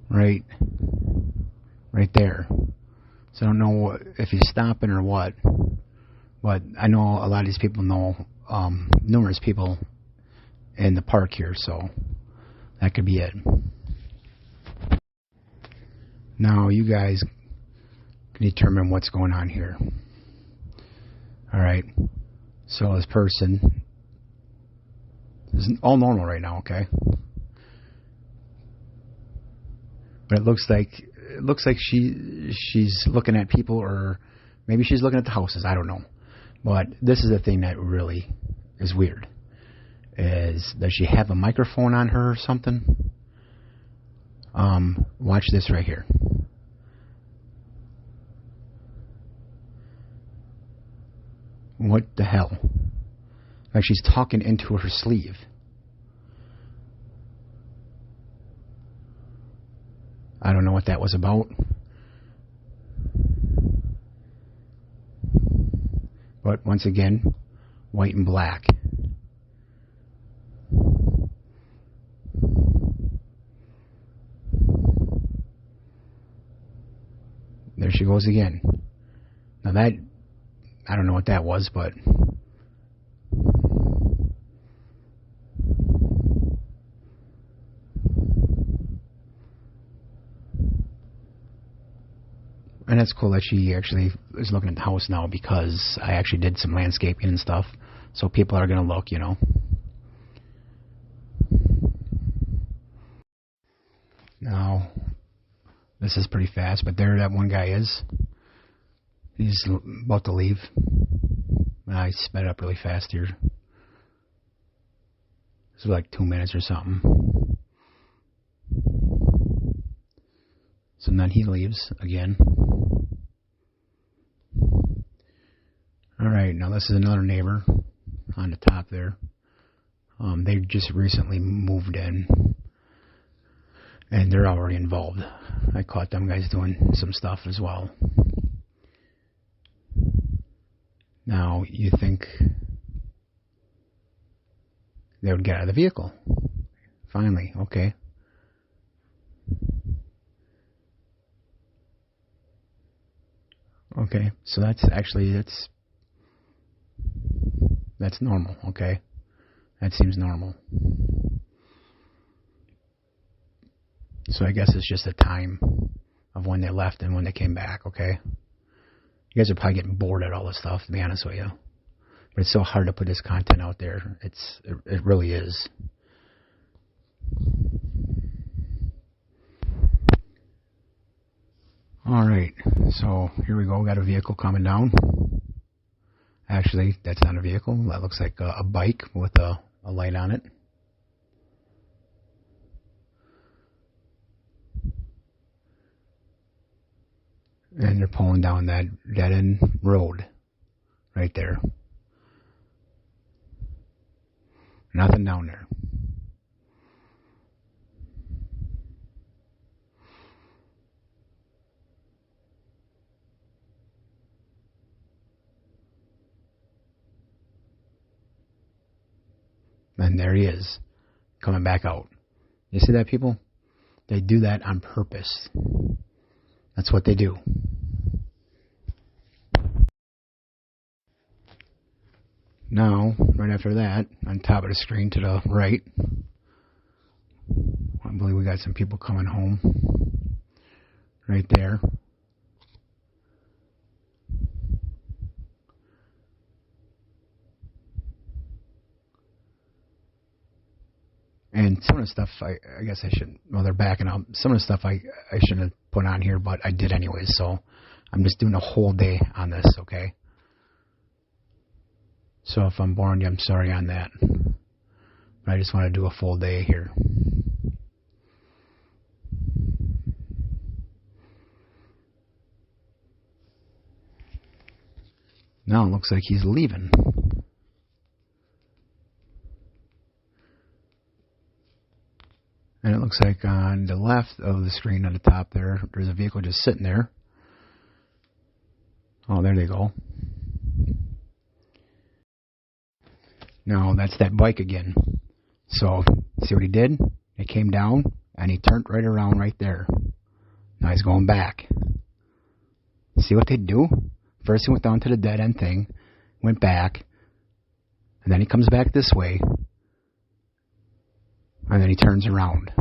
Right there. So I don't know if he's stopping or what. But I know a lot of these people know numerous people in the park here, so that could be it. Now you guys can determine what's going on here. Alright, so this person is all normal right now, okay? But it looks like she's looking at people, or maybe she's looking at the houses, I don't know. But this is the thing that really is weird. Does she have a microphone on her or something? Watch this right here. What the hell? Like she's talking into her sleeve. I don't know what that was about. But once again, white and black. There she goes again. Now that, I don't know what that was, but and that's cool that she actually is looking at the house now, because I actually did some landscaping and stuff, so people are going to look, you know. Now, this is pretty fast, but there that one guy is. He's about to leave. I sped up really fast here. This was like 2 minutes or something. So then he leaves again. Alright, now this is another neighbor on the top there. They just recently moved in, and they're already involved. I caught them guys doing some stuff as well. Now, you think they would get out of the vehicle. Finally, okay. Okay, so that's That's normal, okay? That seems normal. So I guess it's just a time of when they left and when they came back, okay? You guys are probably getting bored at all this stuff, to be honest with you. But it's so hard to put this content out there. It really is. Alright, so here we go. We got a vehicle coming down. Actually, that's not a vehicle. That looks like a bike with a light on it. And they're pulling down that dead-end road right there. Nothing down there. And there he is, coming back out. You see that, people? They do that on purpose. That's what they do. Now, right after that, on top of the screen to the right, I believe we got some people coming home. Right there. And some of the stuff, I guess I shouldn't, well, they're backing up. Some of the stuff I shouldn't have put on here, but I did anyways, so I'm just doing a whole day on this, okay? So if I'm boring you, I'm sorry on that. But I just want to do a full day here. Now it looks like he's leaving. And it looks like on the left of the screen on the top there's a vehicle just sitting there. Oh, there they go. Now that's that bike again. So, see what he did? He came down and he turned right around right there. Now he's going back. See what they do? First he went down to the dead end thing, went back, and then he comes back this way, and then he turns around.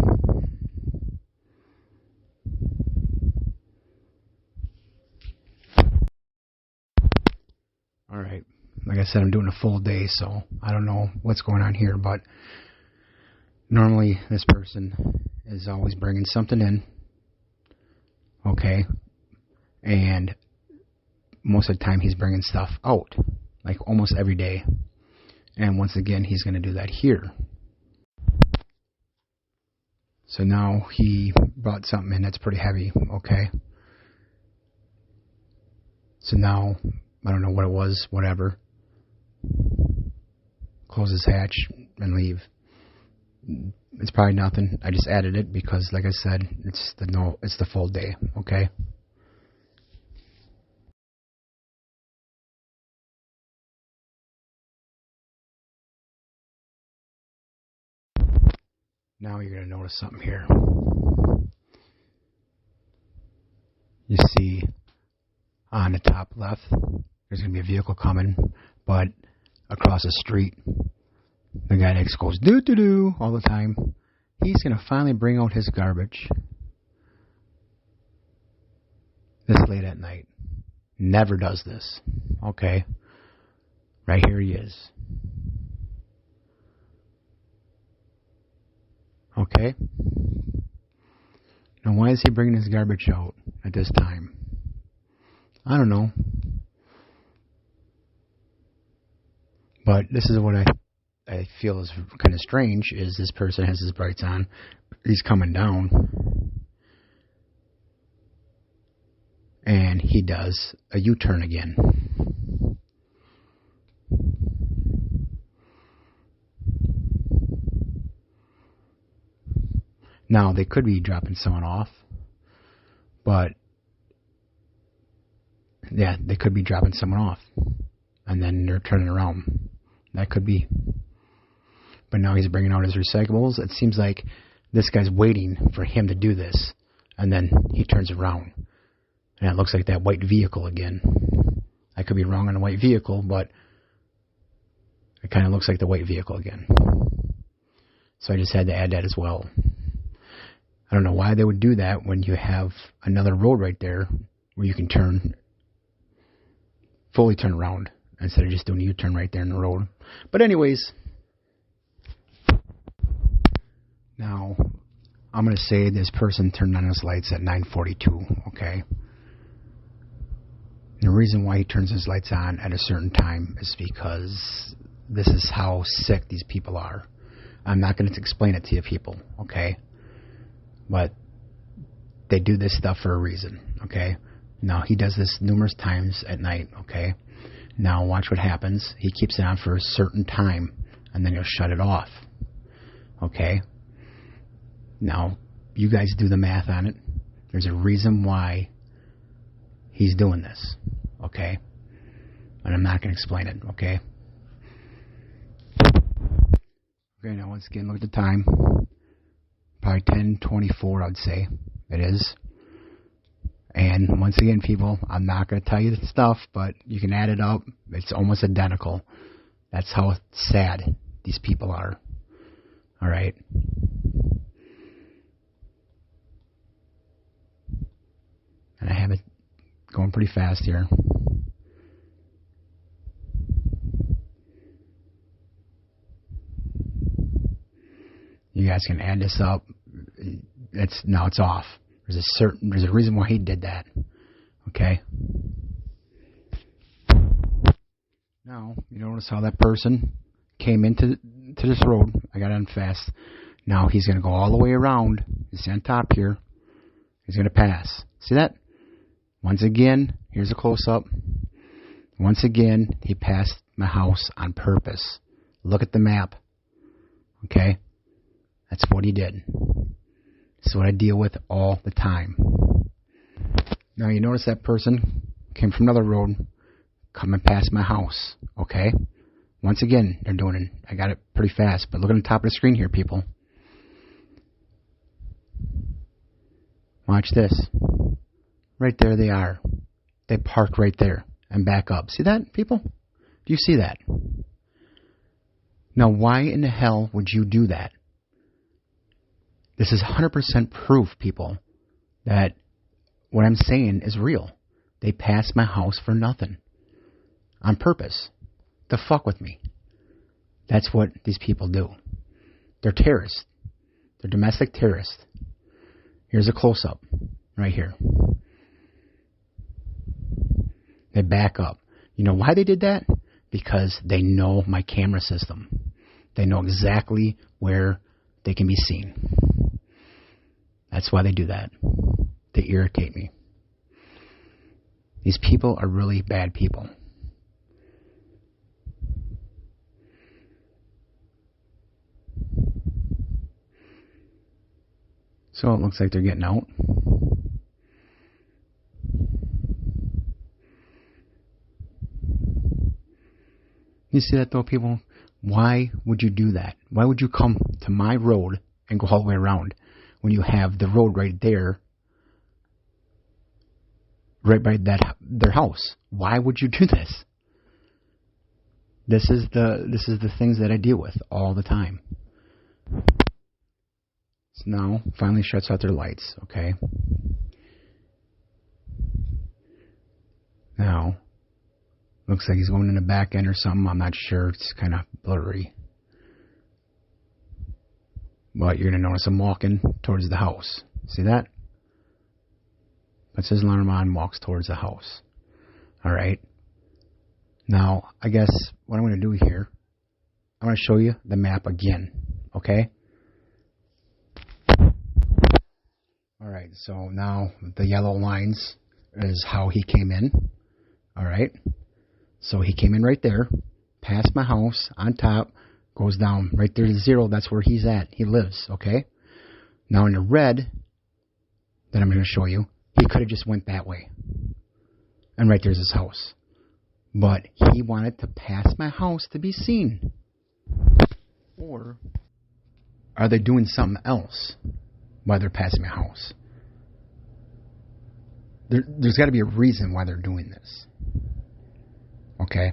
Alright, like I said, I'm doing a full day, so I don't know what's going on here, but normally this person is always bringing something in, okay, and most of the time he's bringing stuff out, like almost every day, and once again he's going to do that here. So now he brought something in that's pretty heavy, okay? So now, I don't know what it was, whatever. Close his hatch and leave. It's probably nothing. I just added it because, like I said, it's the full day, okay? Now you're going to notice something here. You see on the top left, there's going to be a vehicle coming, but across the street, the guy next goes doo-doo-doo all the time. He's going to finally bring out his garbage this late at night. Never does this, okay? Right here he is. Okay? Now why is he bringing his garbage out at this time? I don't know. But this is what I feel is kind of strange, is this person has his brights on. He's coming down. And he does a U-turn again. Now, they could be dropping someone off, but, yeah, they could be dropping someone off, and then they're turning around. That could be. But now he's bringing out his recyclables. It seems like this guy's waiting for him to do this, and then he turns around, and it looks like that white vehicle again. I could be wrong on the white vehicle, but It kind of looks like the white vehicle again. So I just had to add that as well. I don't know why they would do that when you have another road right there where you can fully turn around instead of just doing a U-turn right there in the road. But anyways, now I'm going to say this person turned on his lights at 9:42, okay? And the reason why he turns his lights on at a certain time is because this is how sick these people are. I'm not going to explain it to you people, okay? But they do this stuff for a reason, okay? Now, he does this numerous times at night, okay? Now, watch what happens. He keeps it on for a certain time, and then he'll shut it off, okay? Now, you guys do the math on it. There's a reason why he's doing this, okay? And I'm not going to explain it, okay? Okay, now once again, look at the time. Probably 10:24, I'd say it is. And once again, people, I'm not going to tell you the stuff, but you can add it up. It's almost identical. That's how sad these people are. All right? And I have it going pretty fast here. You guys can add this up. Now it's off. There's a reason why he did that. Okay? Now, you notice how that person came into this road. I got on fast. Now he's going to go all the way around. He's on top here. He's going to pass. See that? Once again, here's a close-up. Once again, he passed my house on purpose. Look at the map. Okay? That's what he did. This is what I deal with all the time. Now, you notice that person came from another road, coming past my house. Okay? Once again, they're doing it. I got it pretty fast, but look at the top of the screen here, people. Watch this. Right there they are. They park right there and back up. See that, people? Do you see that? Now, why in the hell would you do that? This is 100% proof, people, that what I'm saying is real. They passed my house for nothing. On purpose. To fuck with me. That's what these people do. They're terrorists. They're domestic terrorists. Here's a close-up. Right here. They back up. You know why they did that? Because they know my camera system. They know exactly where they can be seen. That's why they do that. They irritate me. These people are really bad people. So it looks like they're getting out. You see that though, people? Why would you do that? Why would you come to my road and go all the way around when you have the road right there, right by their house? Why would you do this? This is the things that I deal with all the time. So now, finally shuts out their lights, okay? Now, looks like he's going in the back end or something. I'm not sure. It's kind of blurry. But you're going to notice him walking towards the house. See that? Puts his alarm on, walks towards the house. Alright? Now, I guess what I'm going to do here, I'm going to show you the map again. Okay? Alright, so now the yellow lines is how he came in. Alright? So he came in right there, past my house, on top, goes down right there to 0. That's where he's at. He lives, okay? Now in the red that I'm going to show you, he could have just went that way. And right there's his house. But he wanted to pass my house to be seen. Or are they doing something else while they're passing my house? There's got to be a reason why they're doing this. Okay?